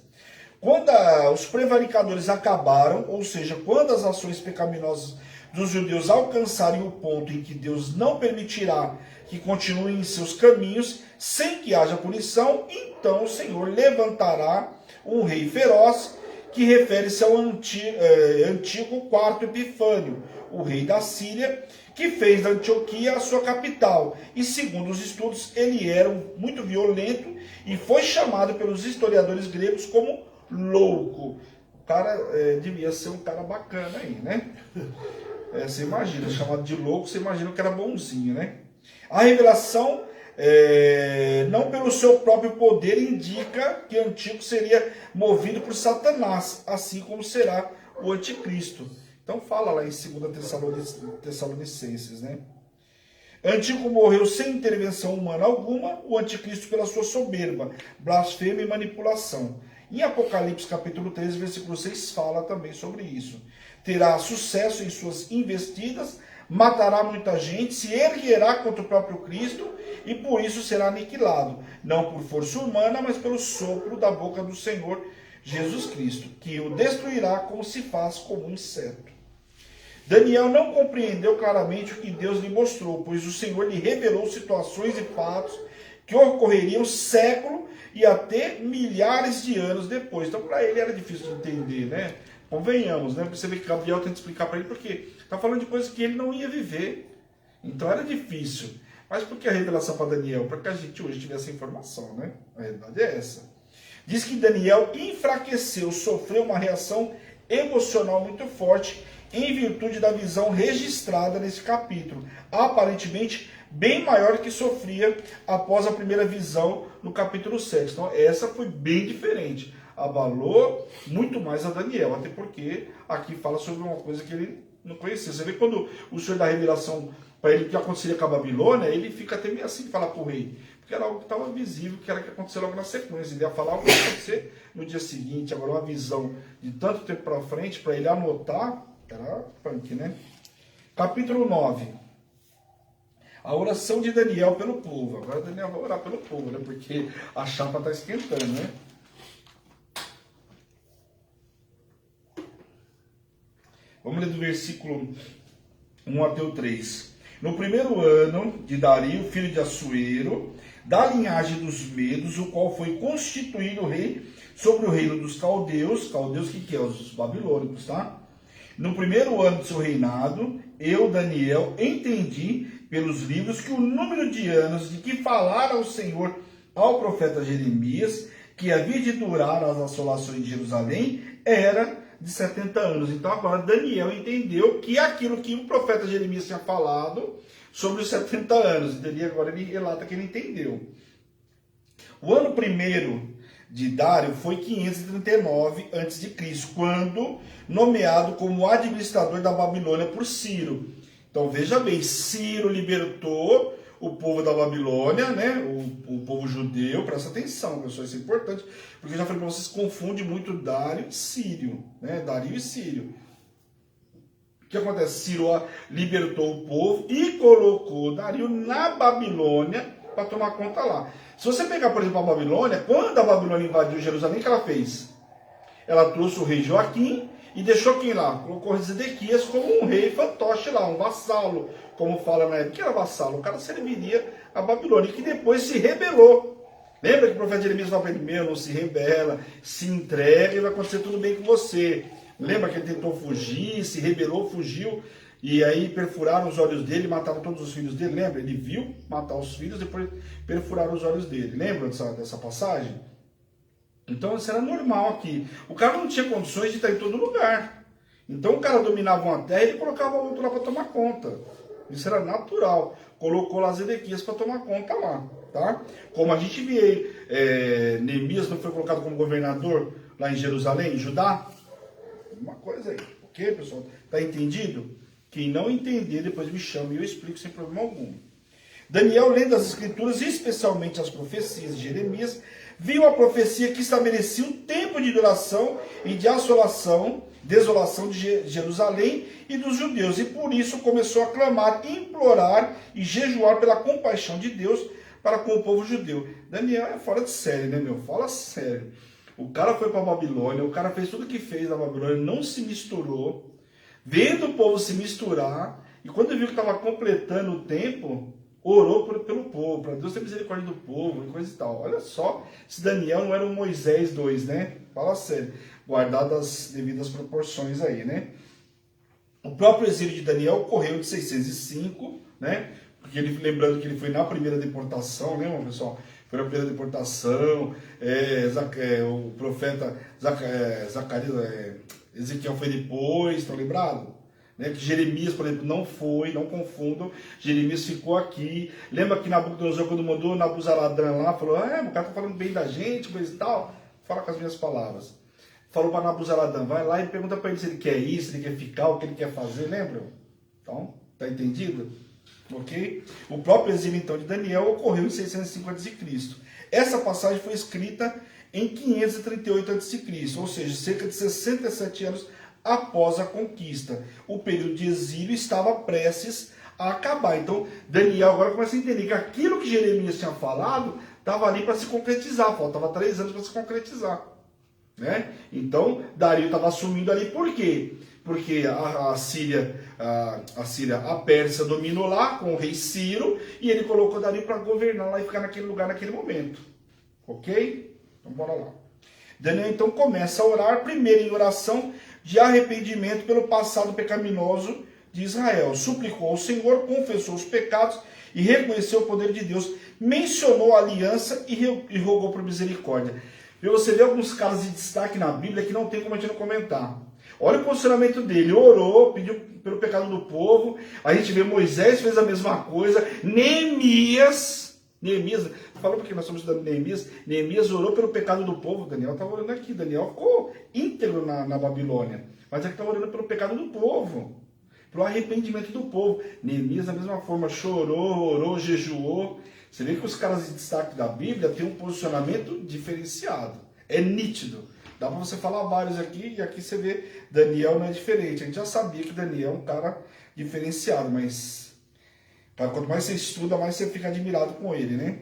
Speaker 1: Quando os prevaricadores acabaram, ou seja, quando as ações pecaminosas dos judeus alcançarem o ponto em que Deus não permitirá que continuem em seus caminhos, sem que haja punição, então o Senhor levantará um rei feroz, que refere-se ao antigo quarto Epifânio, o rei da Síria, que fez da Antioquia a sua capital. E segundo os estudos, ele era muito violento e foi chamado pelos historiadores gregos como louco. O cara devia ser um cara bacana aí, né? Você imagina, chamado de louco, você imagina que era bonzinho, né? A revelação, não pelo seu próprio poder, indica que Antíoco seria movido por Satanás, assim como será o anticristo. Então fala lá em 2 Tessalonicenses, né? Antíoco morreu sem intervenção humana alguma, o anticristo pela sua soberba, blasfêmia e manipulação. Em Apocalipse capítulo 13, versículo 6, fala também sobre isso. Terá sucesso em suas investidas, matará muita gente, se erguerá contra o próprio Cristo e por isso será aniquilado, não por força humana, mas pelo sopro da boca do Senhor Jesus Cristo, que o destruirá como se faz com um inseto. Daniel não compreendeu claramente o que Deus lhe mostrou, pois o Senhor lhe revelou situações e fatos que ocorreriam século e até milhares de anos depois. Então, para ele era difícil de entender, né? Convenhamos, né? Você vê que Gabriel tenta explicar para ele porque está falando de coisas que ele não ia viver. Então era difícil. Mas por que a revelação para Daniel? Para que a gente hoje tivesse informação, né? A realidade é essa. Diz que Daniel enfraqueceu, sofreu uma reação emocional muito forte em virtude da visão registrada nesse capítulo, aparentemente bem maior do que sofria após a primeira visão no capítulo 7. Então essa foi bem diferente, abalou muito mais a Daniel, até porque aqui fala sobre uma coisa que ele não conhecia. Você vê quando o Senhor dá a revelação para ele que aconteceria com a Babilônia, ele fica até meio assim de falar para o rei, porque era algo que estava visível, que era que acontecer logo na sequência. Ele ia falar algo que ia acontecer no dia seguinte. Agora uma visão de tanto tempo para frente, para ele anotar, era punk, né? Capítulo 9. A oração de Daniel pelo povo. Agora Daniel vai orar pelo povo, né? Porque a chapa está esquentando, né? Vamos ler do versículo 1 até o 3. No primeiro ano de Dario, filho de Assuero, da linhagem dos Medos, o qual foi constituído rei sobre o reino dos caldeus. Caldeus que é? Os babilônicos, tá? No primeiro ano de seu reinado, eu, Daniel, entendi pelos livros que o número de anos de que falara o Senhor ao profeta Jeremias, que havia de durar as assolações de Jerusalém, era de 70 anos. Então agora Daniel entendeu que aquilo que o profeta Jeremias tinha falado sobre os 70 anos. Então, agora ele relata que ele entendeu. O ano primeiro de Dário foi 539 a.C., quando nomeado como administrador da Babilônia por Ciro. Então veja bem, Ciro libertou o povo da Babilônia, né? o povo judeu. Presta atenção, pessoal, isso é importante, porque eu já falei para vocês, confunde muito Dário e Sírio, né? Dario e Sírio. O que acontece? Ciro libertou o povo e colocou Dario na Babilônia para tomar conta lá. Se você pegar, por exemplo, a Babilônia, quando a Babilônia invadiu Jerusalém, o que ela fez? Ela trouxe o rei Joaquim e deixou quem lá? Colocou Zedequias como um rei fantoche lá, um vassalo, como fala na época. O que era vassalo? O cara serviria a Babilônia, que depois se rebelou. Lembra que o profeta Jeremias falou para ele, meu, não se rebela, se entrega e vai acontecer tudo bem com você. Lembra que ele tentou fugir, se rebelou, fugiu, e aí perfuraram os olhos dele, mataram todos os filhos dele. Lembra? Ele viu matar os filhos, depois perfuraram os olhos dele. Lembra dessa passagem? Então isso era normal aqui. O cara não tinha condições de estar em todo lugar. Então o cara dominava uma terra e ele colocava outro lá para tomar conta. Isso era natural. Colocou lá Zedequias para tomar conta lá. Tá? Como a gente vê, Neemias não foi colocado como governador lá em Jerusalém, em Judá? Uma coisa aí. Ok, pessoal? Tá entendido? Quem não entender, depois me chama e eu explico sem problema algum. Daniel, lendo as escrituras, especialmente as profecias de Jeremias, viu a profecia que estabelecia um tempo de duração e de desolação de Jerusalém e dos judeus. E por isso começou a clamar, implorar e jejuar pela compaixão de Deus para com o povo judeu. Daniel é fora de série, né, meu? Fala sério. O cara foi para a Babilônia, o cara fez tudo o que fez na Babilônia, não se misturou, vendo o povo se misturar, e quando viu que estava completando o tempo, orou pelo povo, para Deus ter misericórdia do povo e coisa e tal. Olha só, se Daniel não era um Moisés 2, né? Fala sério, guardado as devidas proporções aí, né? O próprio exílio de Daniel ocorreu de 605, né? Porque lembrando que ele foi na primeira deportação, lembra, pessoal? Foi na primeira deportação, o profeta Zacarias, Ezequiel foi depois, estão lembrados? Né? Que Jeremias, por exemplo, não foi, não confundam, Jeremias ficou aqui. Lembra que Nabucodonosor, quando mandou Nabuzaradã lá, falou, o cara tá falando bem da gente, coisa e tal, fala com as minhas palavras. Falou para Nabuzaradã, vai lá e pergunta para ele se ele quer ir, se ele quer ficar, o que ele quer fazer, lembram? Então, tá entendido? Ok? O próprio exílio, então, de Daniel ocorreu em 605 a.C. Essa passagem foi escrita em 538 a.C., ou seja, cerca de 67 anos após a conquista. O período de exílio estava prestes a acabar. Então, Daniel agora começa a entender que aquilo que Jeremias tinha falado estava ali para se concretizar. Faltava 3 anos para se concretizar. Né? Então, Dario estava assumindo ali por quê? Porque a Síria, a Pérsia dominou lá com o rei Ciro e ele colocou Dario para governar lá e ficar naquele lugar naquele momento. Ok? Então, bora lá. Daniel então começa a orar, primeiro em oração de arrependimento pelo passado pecaminoso de Israel. Suplicou ao Senhor, confessou os pecados e reconheceu o poder de Deus. Mencionou a aliança e rogou por misericórdia. E você vê alguns casos de destaque na Bíblia que não tem como a gente não comentar. Olha o posicionamento dele, orou, pediu pelo pecado do povo. A gente vê Moisés fez a mesma coisa. Neemias, falou porque nós estamos estudando Neemias orou pelo pecado do povo. Daniel estava orando aqui, Daniel ficou íntegro na Babilônia. Mas ele estava orando pelo pecado do povo, pelo arrependimento do povo. Neemias da mesma forma chorou, orou, jejuou. Você vê que os caras de destaque da Bíblia têm um posicionamento diferenciado. É nítido. Dá para você falar vários aqui, e aqui você vê, Daniel não é diferente. A gente já sabia que Daniel é um cara diferenciado, mas quanto mais você estuda, mais você fica admirado com ele, né?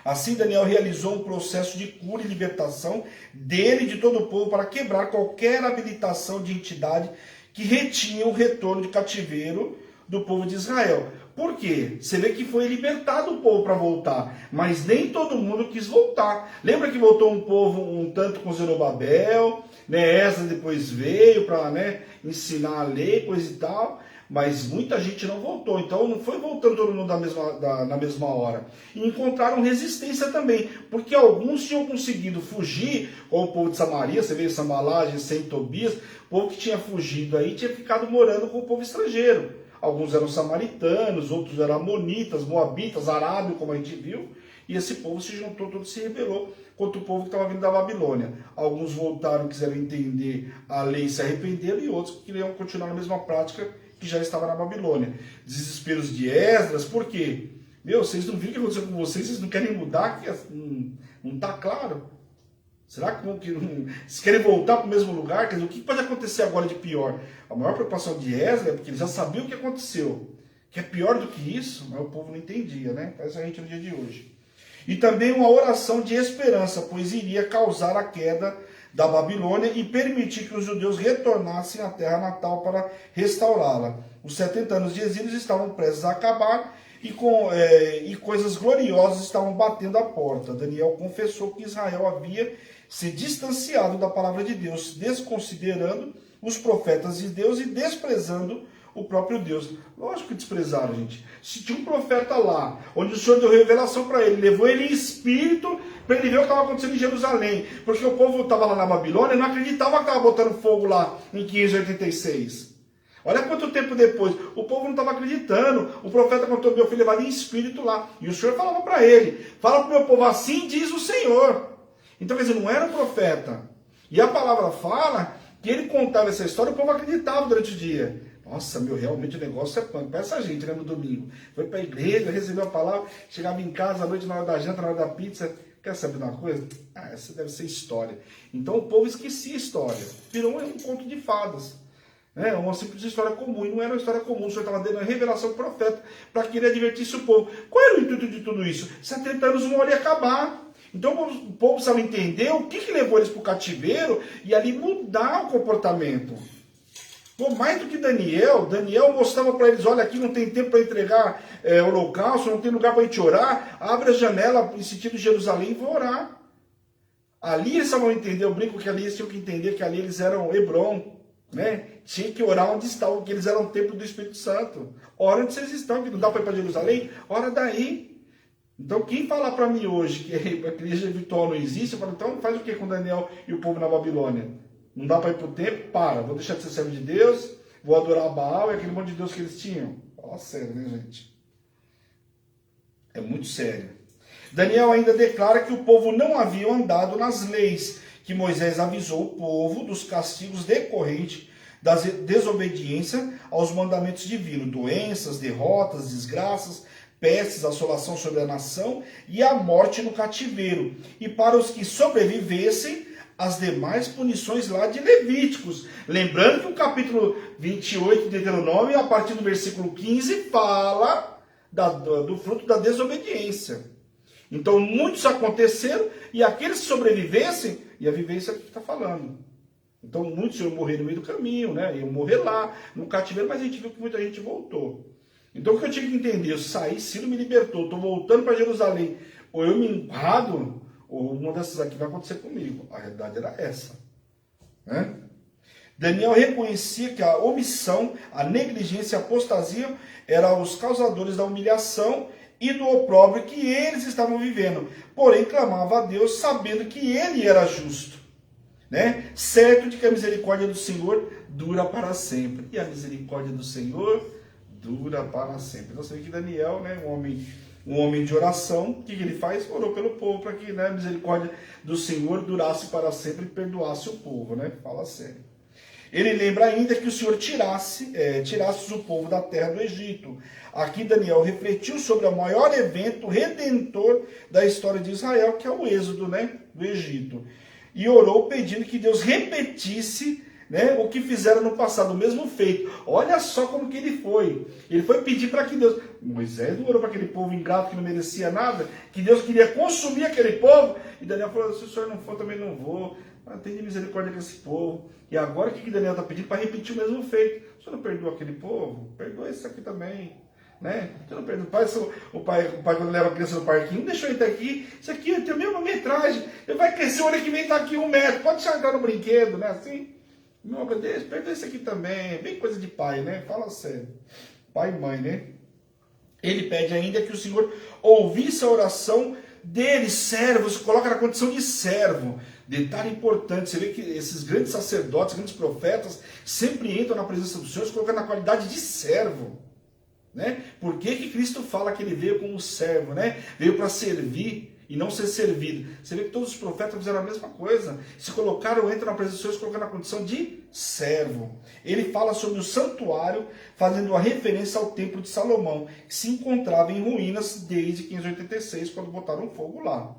Speaker 1: Assim, Daniel realizou um processo de cura e libertação dele e de todo o povo para quebrar qualquer habilitação de entidade que retinha o retorno de cativeiro do povo de Israel. Por quê? Você vê que foi libertado o povo para voltar, mas nem todo mundo quis voltar. Lembra que voltou um povo um tanto com Zorobabel, né? Esdras depois veio para ensinar a lei, coisa e tal, mas muita gente não voltou. Então não foi voltando todo mundo na mesma hora. E encontraram resistência também, porque alguns tinham conseguido fugir, como o povo de Samaria, você vê Sambalá, Sem Tobias, o povo que tinha fugido aí tinha ficado morando com o povo estrangeiro. Alguns eram samaritanos, outros eram amonitas, moabitas, arábios, como a gente viu. E esse povo se juntou, todo se rebelou contra o povo que estava vindo da Babilônia. Alguns voltaram, quiseram entender a lei e se arrependeram, e outros queriam continuar na mesma prática que já estava na Babilônia. Desesperos de Esdras, por quê? Vocês não viram o que aconteceu com vocês não querem mudar? Que não está claro. Será que vocês querem voltar para o mesmo lugar? Quer dizer, o que pode acontecer agora de pior? A maior preocupação de Esdras é porque ele já sabia o que aconteceu. Que é pior do que isso, mas o povo não entendia, né? Parece a gente no dia de hoje. E também uma oração de esperança, pois iria causar a queda da Babilônia e permitir que os judeus retornassem à terra natal para restaurá-la. Os 70 anos de exílio estavam prestes a acabar e coisas gloriosas estavam batendo à porta. Daniel confessou que Israel havia se distanciado da palavra de Deus, desconsiderando os profetas de Deus e desprezando o próprio Deus. Lógico que desprezaram, gente. Se tinha um profeta lá, onde o Senhor deu revelação para ele, levou ele em espírito para ele ver o que estava acontecendo em Jerusalém, porque o povo estava lá na Babilônia e não acreditava que estava botando fogo lá em 586. Olha quanto tempo depois, o povo não estava acreditando. O profeta contou: meu filho levado em espírito lá, e o Senhor falava para ele: fala para o meu povo, assim diz o Senhor. Então, quer dizer, não era um profeta. E a palavra fala que ele contava essa história e o povo acreditava durante o dia. Nossa, realmente o negócio é punk. Essa gente, no domingo, foi para a igreja, recebeu a palavra, chegava em casa à noite, na hora da janta, na hora da pizza. Quer saber de uma coisa? Essa deve ser história. Então o povo esquecia a história. Virou um conto de fadas. Uma simples história comum. E não era uma história comum. O Senhor estava dando a revelação do profeta para que ele advertisse o povo. Qual era o intuito de tudo isso? 70 anos uma hora ia acabar. Então o povo precisava entender o que levou eles para o cativeiro e ali mudar o comportamento. Mais do que Daniel mostrava para eles: olha, aqui não tem tempo para entregar holocausto, não tem lugar para a gente orar, abre a janela em sentido de Jerusalém e vou orar. Ali eles estavam a entender, eu brinco que ali eles tinham que entender que ali eles eram Hebron, né? Tinha que orar onde estavam, que eles eram o templo do Espírito Santo. Ora onde vocês estão, que não dá para ir para Jerusalém, ora daí. Então quem falar para mim hoje que a igreja virtual não existe, eu falo: então faz o que com Daniel e o povo na Babilônia? Não dá para ir para o templo? Vou deixar de ser servo de Deus, vou adorar Baal e aquele monte de Deus que eles tinham. Fala sério, né, gente? É muito sério. Daniel ainda declara que o povo não havia andado nas leis, que Moisés avisou o povo dos castigos decorrentes da desobediência aos mandamentos divinos, doenças, derrotas, desgraças, pestes, assolação sobre a nação e a morte no cativeiro. E para os que sobrevivessem, as demais punições lá de Levíticos. Lembrando que o capítulo 28 de Deuteronômio, a partir do versículo 15, fala do fruto da desobediência. Então, muitos aconteceram, e aqueles que sobrevivessem, ia viver isso aqui que está falando. Então, muitos iam morrer no meio do caminho, né? Iam morrer lá, no cativeiro, mas a gente viu que muita gente voltou. Então, o que eu tinha que entender? Eu saí, Ciro me libertou, estou voltando para Jerusalém, ou eu me enquadro, ou uma dessas aqui vai acontecer comigo. A realidade era essa. Né? Daniel reconhecia que a omissão, a negligência e a apostasia eram os causadores da humilhação e do opróbrio que eles estavam vivendo. Porém, clamava a Deus, sabendo que ele era justo. Né? Certo de que a misericórdia do Senhor dura para sempre. E a misericórdia do Senhor dura para sempre. Então, você vê que Daniel, né, um homem de oração, o que ele faz? Orou pelo povo para que, né, a misericórdia do Senhor durasse para sempre e perdoasse o povo, né? Fala sério. Ele lembra ainda que o Senhor tirasse o povo da terra do Egito. Aqui Daniel refletiu sobre o maior evento redentor da história de Israel, que é o êxodo, né, do Egito. E orou pedindo que Deus repetisse, né, o que fizeram no passado, o mesmo feito. Olha só como que ele foi. Ele foi pedir para que Deus... Moisés orou para aquele povo ingrato que não merecia nada, que Deus queria consumir aquele povo. E Daniel falou, se o senhor não for, também não vou. Tenha misericórdia com esse povo. E agora o que Daniel está pedindo? Para repetir o mesmo feito. O senhor não perdoa aquele povo? Perdoa esse aqui também. Né? Você não perdoa. O pai quando leva a criança no parquinho, deixa eu entrar aqui. Isso aqui tem a mesma metragem. Ele vai crescer, o ano que vem está aqui 1 metro. Pode deixar entrar no brinquedo, né? Assim. Não, perdoa esse aqui também. Bem coisa de pai, né? Fala sério. Pai e mãe, né? Ele pede ainda que o Senhor ouvisse a oração deles, servos, coloca na condição de servo. Detalhe importante, você vê que esses grandes sacerdotes, grandes profetas, sempre entram na presença do Senhor, colocando na qualidade de servo. Né? Por que Cristo fala que ele veio como servo? Né? Veio para servir e não ser servido. Você vê que todos os profetas fizeram a mesma coisa. Se colocaram, entram na presença do Senhor, colocando na condição de servo. Ele fala sobre o santuário, fazendo uma referência ao templo de Salomão, que se encontrava em ruínas desde 586, quando botaram fogo lá.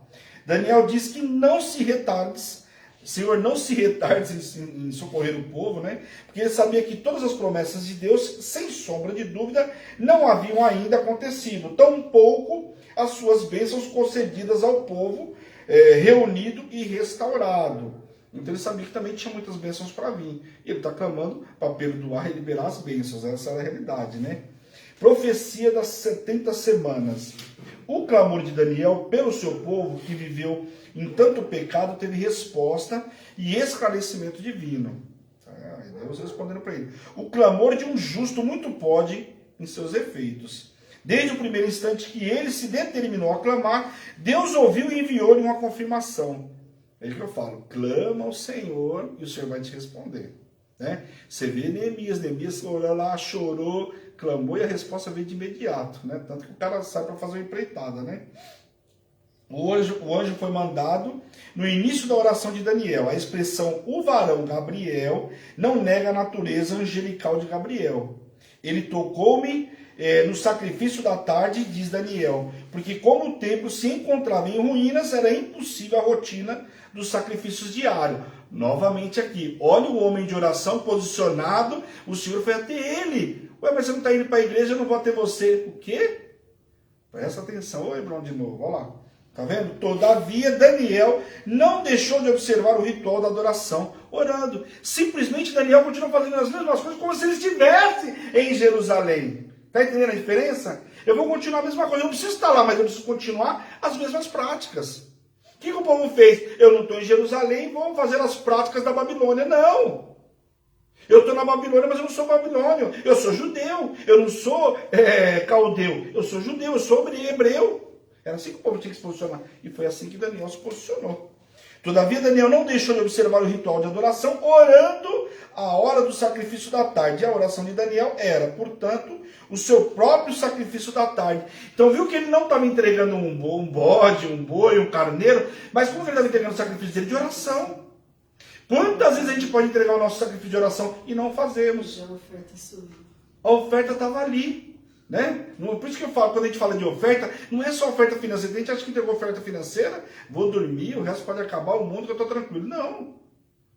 Speaker 1: Daniel diz que não se retardes, Senhor, não se retardes em socorrer o povo, né? Porque ele sabia que todas as promessas de Deus, sem sombra de dúvida, não haviam ainda acontecido. Tampouco as suas bênçãos concedidas ao povo reunido e restaurado. Então ele sabia que também tinha muitas bênçãos para vir. Ele está clamando para perdoar e liberar as bênçãos. Essa é a realidade, né? Profecia das 70 semanas. O clamor de Daniel pelo seu povo, que viveu em tanto pecado, teve resposta e esclarecimento divino. Deus respondendo para ele. O clamor de um justo muito pode em seus efeitos. Desde o primeiro instante que ele se determinou a clamar, Deus ouviu e enviou-lhe uma confirmação. É isso que eu falo. Clama ao Senhor e o Senhor vai te responder. Né? Você vê Neemias orou lá, chorou, clamou e a resposta veio de imediato, né? Tanto que o cara sai para fazer uma empreitada, né? O anjo foi mandado no início da oração de Daniel. A expressão o varão Gabriel não nega a natureza angelical de Gabriel. Ele tocou-me no sacrifício da tarde, diz Daniel, porque como o templo se encontrava em ruínas, era impossível a rotina dos sacrifícios diários. Novamente aqui, olha o homem de oração posicionado, o Senhor foi até ele. Ué, mas você não está indo para a igreja, eu não vou até você. O quê? Presta atenção. Ô, Hebrão, de novo, olha lá. Tá vendo? Todavia, Daniel não deixou de observar o ritual da adoração, orando. Simplesmente, Daniel continuou fazendo as mesmas coisas como se ele estivesse em Jerusalém. Tá entendendo a diferença? Eu vou continuar a mesma coisa. Eu não preciso estar lá, mas eu preciso continuar as mesmas práticas. O que o povo fez? Eu não estou em Jerusalém, vou fazer as práticas da Babilônia. Não. Eu estou na Babilônia, mas eu não sou babilônio. Eu sou judeu. Eu não sou caldeu. Eu sou judeu, eu sou hebreu. Era assim que o povo tinha que se posicionar. E foi assim que Daniel se posicionou. Todavia, Daniel não deixou de observar o ritual de adoração, orando a hora do sacrifício da tarde. E a oração de Daniel era, portanto, o seu próprio sacrifício da tarde. Então, viu que ele não estava entregando um bode, um boi, um carneiro, mas como que ele estava entregando o sacrifício dele? De oração. Quantas vezes a gente pode entregar o nosso sacrifício de oração e não fazemos?
Speaker 2: A oferta subiu.
Speaker 1: A oferta estava ali, né? Por isso que eu falo, quando a gente fala de oferta, não é só oferta financeira. A gente acha que entregou oferta financeira, vou dormir, o resto pode acabar o mundo que eu estou tranquilo. Não.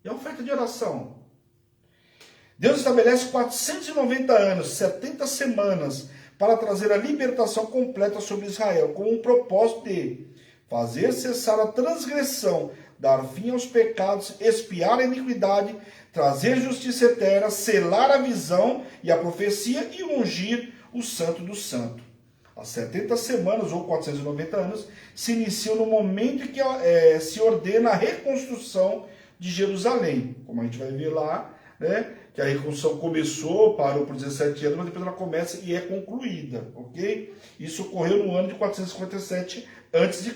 Speaker 1: É oferta de oração. Deus estabelece 490 anos, 70 semanas, para trazer a libertação completa sobre Israel, com o propósito de fazer cessar a transgressão, dar fim aos pecados, expiar a iniquidade, trazer justiça eterna, selar a visão e a profecia e ungir o santo do santo. As 70 semanas, ou 490 anos, se iniciam no momento em que se ordena a reconstrução de Jerusalém. Como a gente vai ver lá, né, que a reconstrução começou, parou por 17 anos, mas depois ela começa e é concluída, ok? Isso ocorreu no ano de 457 a.C.,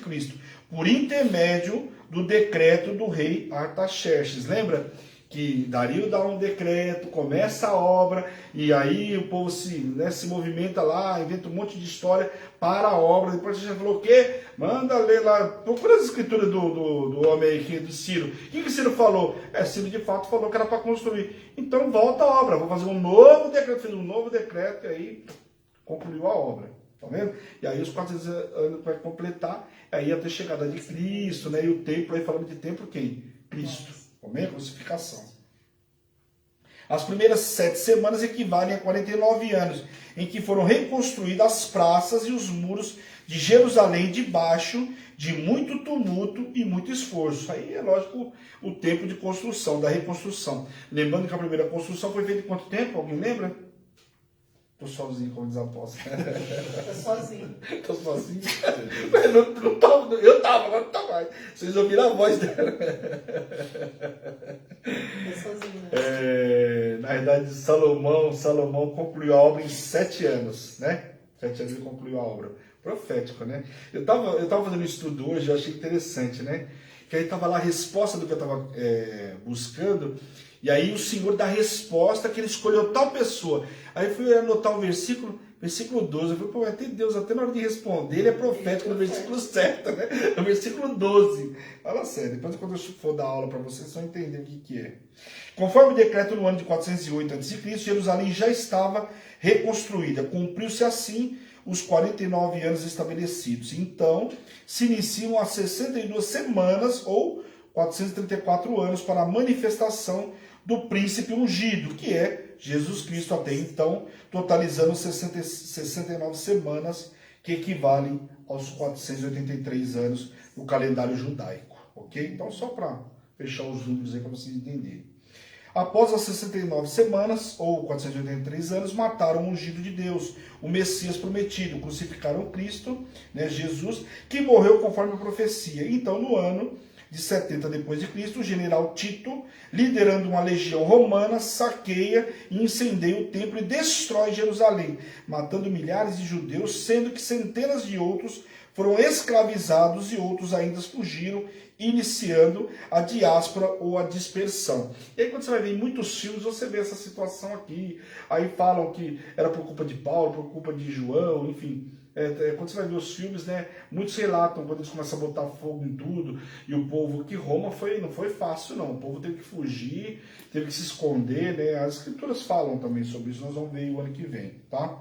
Speaker 1: por intermédio do decreto do rei Artaxerxes. Lembra que Dario dá um decreto, começa a obra, e aí o povo se movimenta lá, inventa um monte de história para a obra. Depois a gente falou o quê? Manda ler lá, procura as escrituras do homem aqui, do Ciro. O que Ciro falou? Ciro de fato falou que era para construir. Então volta a obra, vou fazer um novo decreto. Fez um novo decreto e aí concluiu a obra. Tá vendo? E aí os 400 anos para completar, aí até a chegada de Cristo, né? E o templo, aí falando de templo quem? Cristo. Como é a crucificação. As primeiras 7 semanas equivalem a 49 anos, em que foram reconstruídas as praças e os muros de Jerusalém debaixo de muito tumulto e muito esforço. Aí é lógico o tempo de construção, da reconstrução. Lembrando que a primeira construção foi feita em quanto tempo? Alguém lembra? Tô sozinho, como diz a apóstola.
Speaker 2: Tô sozinho.
Speaker 1: Tô sozinho. Eu tava, agora não tá mais. Vocês ouviram a voz dela.
Speaker 2: Tô sozinho. Né?
Speaker 1: Na verdade, Salomão concluiu a obra em 7 anos, né? 7 anos ele concluiu a obra. Profético, né? Eu tava fazendo um estudo hoje, eu achei interessante, né? Que aí tava lá a resposta do que eu tava buscando. E aí o Senhor dá a resposta que ele escolheu tal pessoa. Aí eu fui anotar o versículo 12. Eu falei, pô, até Deus, até na hora de responder, ele é profético no versículo certo, né? No versículo 12. Fala sério, depois quando eu for dar aula para vocês, vocês vão entender o que é. Conforme o decreto no ano de 408 a.C., Jerusalém já estava reconstruída. Cumpriu-se assim os 49 anos estabelecidos. Então, se iniciam as 62 semanas, ou 434 anos, para a manifestação do príncipe ungido, que é Jesus Cristo até então, totalizando 69 semanas, que equivalem aos 483 anos no calendário judaico, ok? Então, só para fechar os números aí para vocês entenderem. Após as 69 semanas, ou 483 anos, mataram o ungido de Deus, o Messias prometido, crucificaram Cristo, né, Jesus, que morreu conforme a profecia. Então, no ano de 70 depois de Cristo, o general Tito, liderando uma legião romana, saqueia e incendeia o templo e destrói Jerusalém, matando milhares de judeus, sendo que centenas de outros foram escravizados e outros ainda fugiram, iniciando a diáspora ou a dispersão. E aí quando você vai ver em muitos filmes, você vê essa situação aqui. Aí falam que era por culpa de Paulo, por culpa de João, enfim. Quando você vai ver os filmes, né, muitos relatam quando eles começam a botar fogo em tudo, e o povo, que Roma não foi fácil não, o povo teve que fugir, teve que se esconder, né, as escrituras falam também sobre isso, nós vamos ver o ano que vem, tá?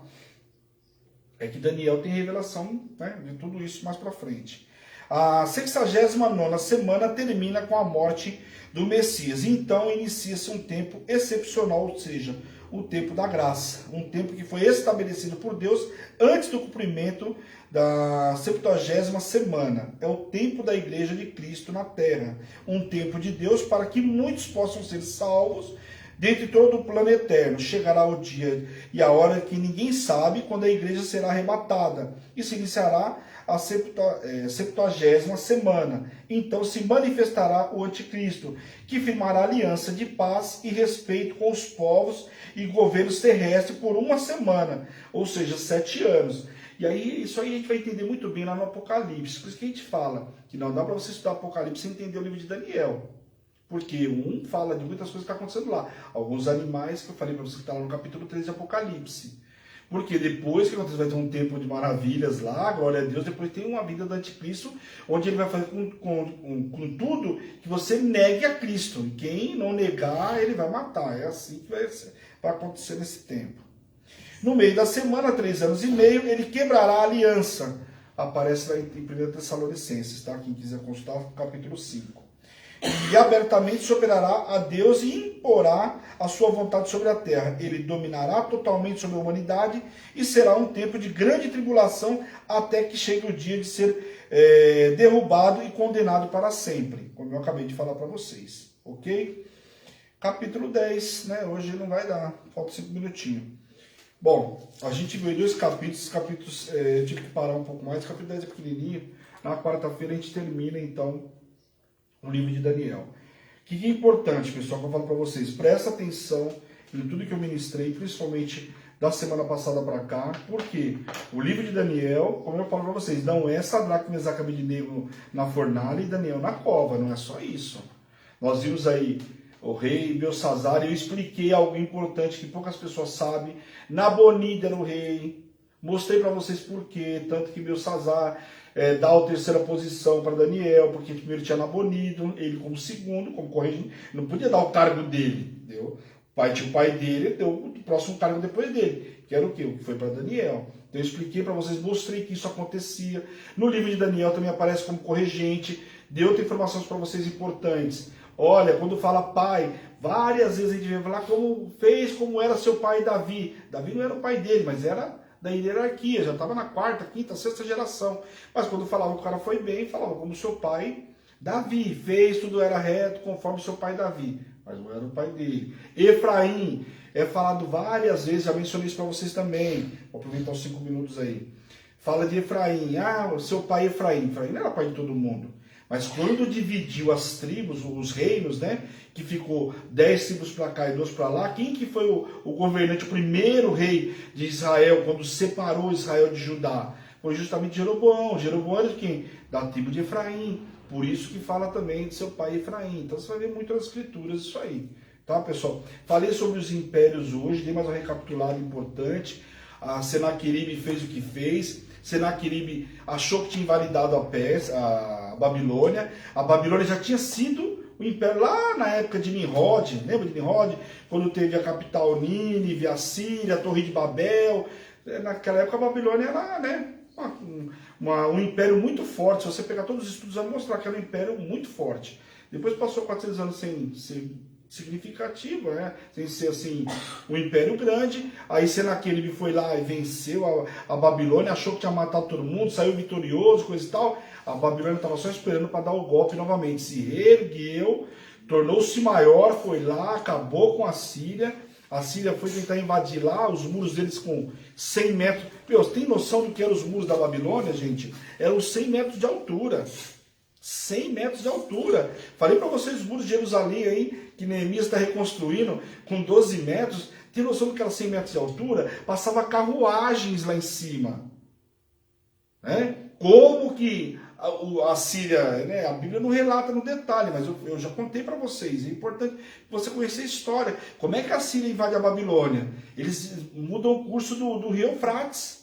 Speaker 1: É que Daniel tem revelação, né, de tudo isso mais para frente. A 69ª semana termina com a morte do Messias, então inicia-se um tempo excepcional, ou seja, o tempo da graça, um tempo que foi estabelecido por Deus antes do cumprimento da 70ª semana. É o tempo da igreja de Cristo na terra, um tempo de Deus para que muitos possam ser salvos dentre todo o plano eterno. Chegará o dia e a hora que ninguém sabe, quando a igreja será arrebatada e se iniciará a 70ª semana. Então se manifestará o anticristo, que firmará aliança de paz e respeito com os povos e governos terrestres por 1 semana, ou seja, 7 anos. E aí, isso aí a gente vai entender muito bem lá no Apocalipse. Por isso que a gente fala que não dá para você estudar Apocalipse sem entender o livro de Daniel. Porque um fala de muitas coisas que estão acontecendo lá. Alguns animais que eu falei para você que está lá no capítulo 3 de Apocalipse. Porque depois que acontece, vai ter um tempo de maravilhas lá, glória a Deus, depois tem uma vida do anticristo, onde ele vai fazer com tudo que você negue a Cristo. E quem não negar, ele vai matar. É assim que vai acontecer nesse tempo. No meio da semana, 3 anos e meio, ele quebrará a aliança. Aparece lá em 1 Tessalonicenses, tá? Quem quiser consultar, capítulo 5. E abertamente se operará a Deus e imporá a sua vontade sobre a terra. Ele dominará totalmente sobre a humanidade e será um tempo de grande tribulação até que chegue o dia de ser derrubado e condenado para sempre, como eu acabei de falar para vocês, ok? Capítulo 10, né? Hoje não vai dar, falta 5 minutinhos. Bom, a gente viu 2 capítulos, eu tive que parar um pouco mais, o capítulo 10 é pequenininho, na quarta-feira a gente termina então o livro de Daniel. O que é importante, pessoal, que eu falo para vocês? Presta atenção em tudo que eu ministrei, principalmente da semana passada para cá, porque o livro de Daniel, como eu falo para vocês, não é Sadraque, Mesaque e Abednego na fornalha e Daniel na cova, não é só isso. Nós vimos aí o rei Belsazar, e eu expliquei algo importante que poucas pessoas sabem. Nabonide era o rei, mostrei para vocês por quê, tanto que Belsazar dá a terceira posição para Daniel, porque primeiro tinha Nabonido, ele como segundo, como corregente, não podia dar o cargo dele, entendeu? Tinha o pai dele, deu o próximo cargo depois dele, que era o quê? O que foi para Daniel. Então eu expliquei para vocês, mostrei que isso acontecia. No livro de Daniel também aparece como corregente, deu outras informações para vocês importantes. Olha, quando fala pai, várias vezes a gente vai falar como era seu pai Davi. Davi não era o pai dele, mas era da hierarquia, já estava na 4ª, 5ª, 6ª geração. Mas quando falava que o cara foi bem, falava como seu pai Davi, fez, tudo era reto, conforme seu pai Davi. Mas não era o pai dele. Efraim é falado várias vezes, já mencionei isso para vocês também. Vou aproveitar os 5 minutos aí. Fala de Efraim, o seu pai Efraim. Efraim não era pai de todo mundo. Mas quando dividiu as tribos, os reinos, né? Que ficou 10 tribos para cá e 2 para lá, quem que foi o governante, o primeiro rei de Israel, quando separou Israel de Judá? Foi justamente Jeroboão. Jeroboão era de quem? Da tribo de Efraim. Por isso que fala também de seu pai Efraim. Então você vai ver muito nas escrituras isso aí. Tá, pessoal? Falei sobre os impérios hoje, dei mais uma recapitulada importante. A Senaqueribe fez o que fez. Senaqueribe achou que tinha invalidado a Babilônia. A Babilônia já tinha sido o império lá na época de Nimrod. Lembra de Nimrod? Quando teve a capital Nínive, a Síria, a Torre de Babel. Naquela época a Babilônia era, né, um império muito forte. Se você pegar todos os estudos, vai mostrar que era um império muito forte. Depois passou 400 anos sem ser significativo, né? Sem ser assim um império grande. Aí Senaqueribe foi lá e venceu a Babilônia, achou que tinha matado todo mundo, saiu vitorioso, coisa e tal. A Babilônia estava só esperando para dar o golpe novamente. Se reergueu, tornou-se maior, foi lá, acabou com a Síria. A Síria foi tentar invadir lá, os muros deles com 100 metros. Meu, você tem noção do que eram os muros da Babilônia, gente? Eram 100 metros de altura. 100 metros de altura. Falei para vocês os muros de Jerusalém aí, que Neemias está reconstruindo, com 12 metros. Tem noção do que era 100 metros de altura? Passava carruagens lá em cima. Né? Como que a Síria, né? A Bíblia não relata no detalhe, mas eu já contei para vocês. É importante você conhecer a história. Como é que a Síria invade a Babilônia? Eles mudam o curso do rio Eufrates.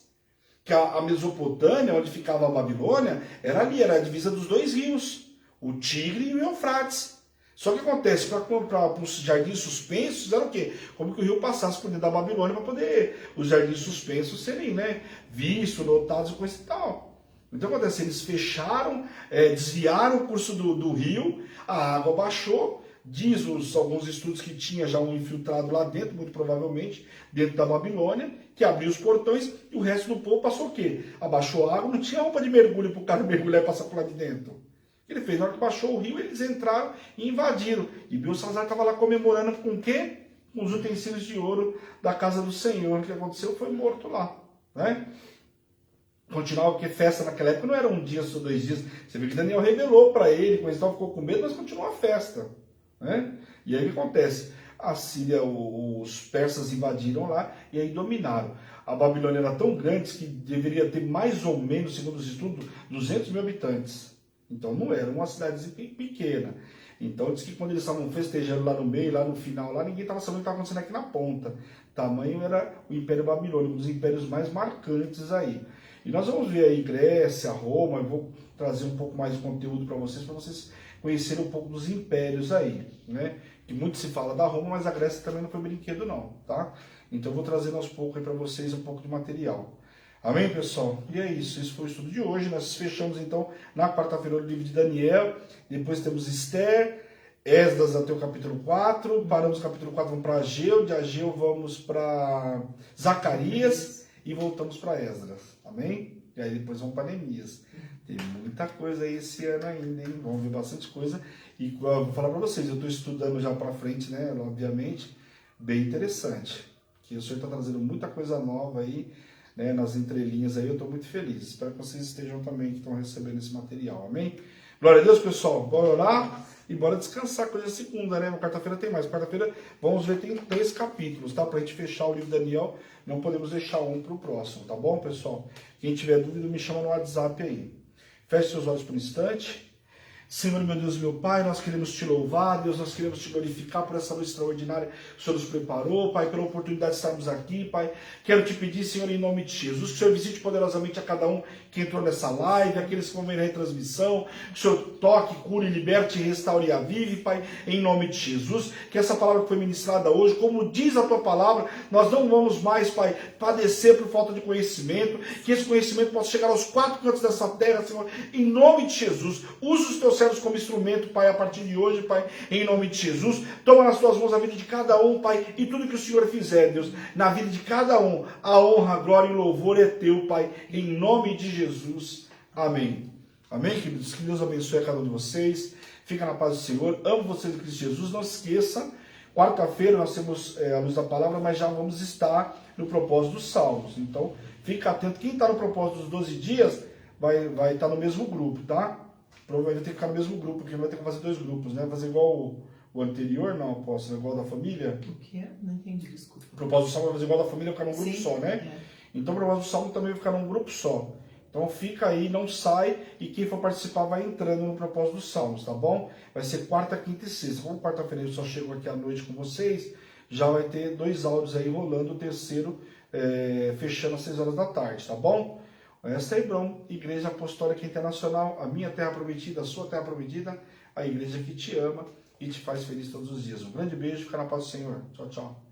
Speaker 1: Que a Mesopotâmia, onde ficava a Babilônia, era ali, era a divisa dos 2 rios, o Tigre e o Eufrates. Só que acontece, para os jardins suspensos, era o quê? Como que o rio passasse por dentro da Babilônia para poder os jardins suspensos serem, né, vistos, notados e coisa e tal. Então acontece, eles fecharam, desviaram o curso do rio, a água baixou. Diz alguns estudos que tinha já um infiltrado lá dentro, muito provavelmente, dentro da Babilônia, que abriu os portões e o resto do povo passou o quê? Abaixou a água, não tinha roupa de mergulho para o cara mergulhar e passar por lá de dentro. O que ele fez? Na hora que baixou o rio, eles entraram e invadiram. E Belsazar estava lá comemorando com o quê? Com os utensílios de ouro da casa do Senhor. O que aconteceu? Foi morto lá. Né? Continuava, porque festa naquela época não era um dia, só 2 dias. Você vê que Daniel revelou para ele, quando ele ficou com medo, mas continuou a festa. Né? E aí o que acontece? A Síria, os persas invadiram lá e aí dominaram. A Babilônia era tão grande que deveria ter mais ou menos, segundo os estudos, 200 mil habitantes. Então não era uma cidade pequena. Então diz que quando eles estavam festejando lá no meio, lá no final, lá ninguém estava sabendo o que estava acontecendo aqui na ponta. Tamanho era o Império Babilônico, um dos impérios mais marcantes aí. E nós vamos ver aí Grécia, Roma, eu vou trazer um pouco mais de conteúdo para vocês conhecerem um pouco dos impérios aí, né? Que muito se fala da Roma, mas a Grécia também não foi brinquedo não, tá? Então eu vou trazendo aos poucos aí para vocês um pouco de material. Amém, pessoal? E é isso, esse foi o estudo de hoje. Nós fechamos então na quarta-feira o livro de Daniel, depois temos Esther, Esdras até o capítulo 4, paramos no capítulo 4, vamos para Ageu, de Ageu vamos para Zacarias e voltamos para Esdras, amém? E aí depois vamos para Neemias. Tem muita coisa aí esse ano ainda, hein? Vamos ver bastante coisa. E eu vou falar para vocês, eu estou estudando já para frente, né? Obviamente, bem interessante. Que o Senhor está trazendo muita coisa nova aí, né? Nas entrelinhas aí, eu estou muito feliz. Espero que vocês estejam também, que estão recebendo esse material, amém? Glória a Deus, pessoal. Bora orar e bora descansar. Coisa segunda, né? Na quarta-feira tem mais. Quarta-feira, vamos ver, tem 3 capítulos, tá? Para a gente fechar o livro de Daniel, não podemos deixar um para o próximo, tá bom, pessoal? Quem tiver dúvida, me chama no WhatsApp aí. Feche seus olhos por um instante. Senhor, meu Deus e meu Pai, nós queremos te louvar, Deus, nós queremos te glorificar por essa noite extraordinária que o Senhor nos preparou, Pai, pela oportunidade de estarmos aqui, Pai. Quero te pedir, Senhor, em nome de Jesus, que o Senhor visite poderosamente a cada um que entrou nessa live, aqueles que vão ver na retransmissão, que o Senhor toque, cure, liberte, restaure e avive, Pai, em nome de Jesus. Que essa palavra que foi ministrada hoje, como diz a tua palavra, nós não vamos mais, Pai, padecer por falta de conhecimento, que esse conhecimento possa chegar aos 4 cantos dessa terra, Senhor, em nome de Jesus. Usa os teus servos como instrumento, Pai, a partir de hoje, Pai, em nome de Jesus. Toma nas tuas mãos a vida de cada um, Pai, e tudo que o Senhor fizer, Deus, na vida de cada um, a honra, a glória e o louvor é teu, Pai, em nome de Jesus. Amém. Amém, queridos? Que Deus abençoe a cada um de vocês. Fica na paz do Senhor. Amo vocês em Cristo Jesus. Não se esqueça, quarta-feira nós temos a luz da palavra, mas já vamos estar no propósito dos salmos. Então, fica atento. Quem está no propósito dos 12 dias vai estar no mesmo grupo, tá? Provavelmente tem que ficar no mesmo grupo, porque vai ter que fazer 2 grupos, né? Fazer igual o anterior, não, apóstolo, igual da família.
Speaker 2: O que é? Não entendi, desculpa.
Speaker 1: O propósito do salmo vai fazer igual da família, ficar num grupo
Speaker 2: Sim,
Speaker 1: só, né?
Speaker 2: É.
Speaker 1: Então o propósito do salmo também vai ficar num grupo só. Então fica aí, não sai, e quem for participar vai entrando no propósito dos salmos, tá bom? Vai ser quarta, quinta e sexta. Como quarta-feira eu só chego aqui à noite com vocês, já vai ter 2 áudios aí rolando, o terceiro fechando às 6 horas da tarde, tá bom? Esta é a Hebron, Igreja Apostólica Internacional, a minha terra prometida, a sua terra prometida, a igreja que te ama e te faz feliz todos os dias. Um grande beijo, fica na paz do Senhor. Tchau, tchau.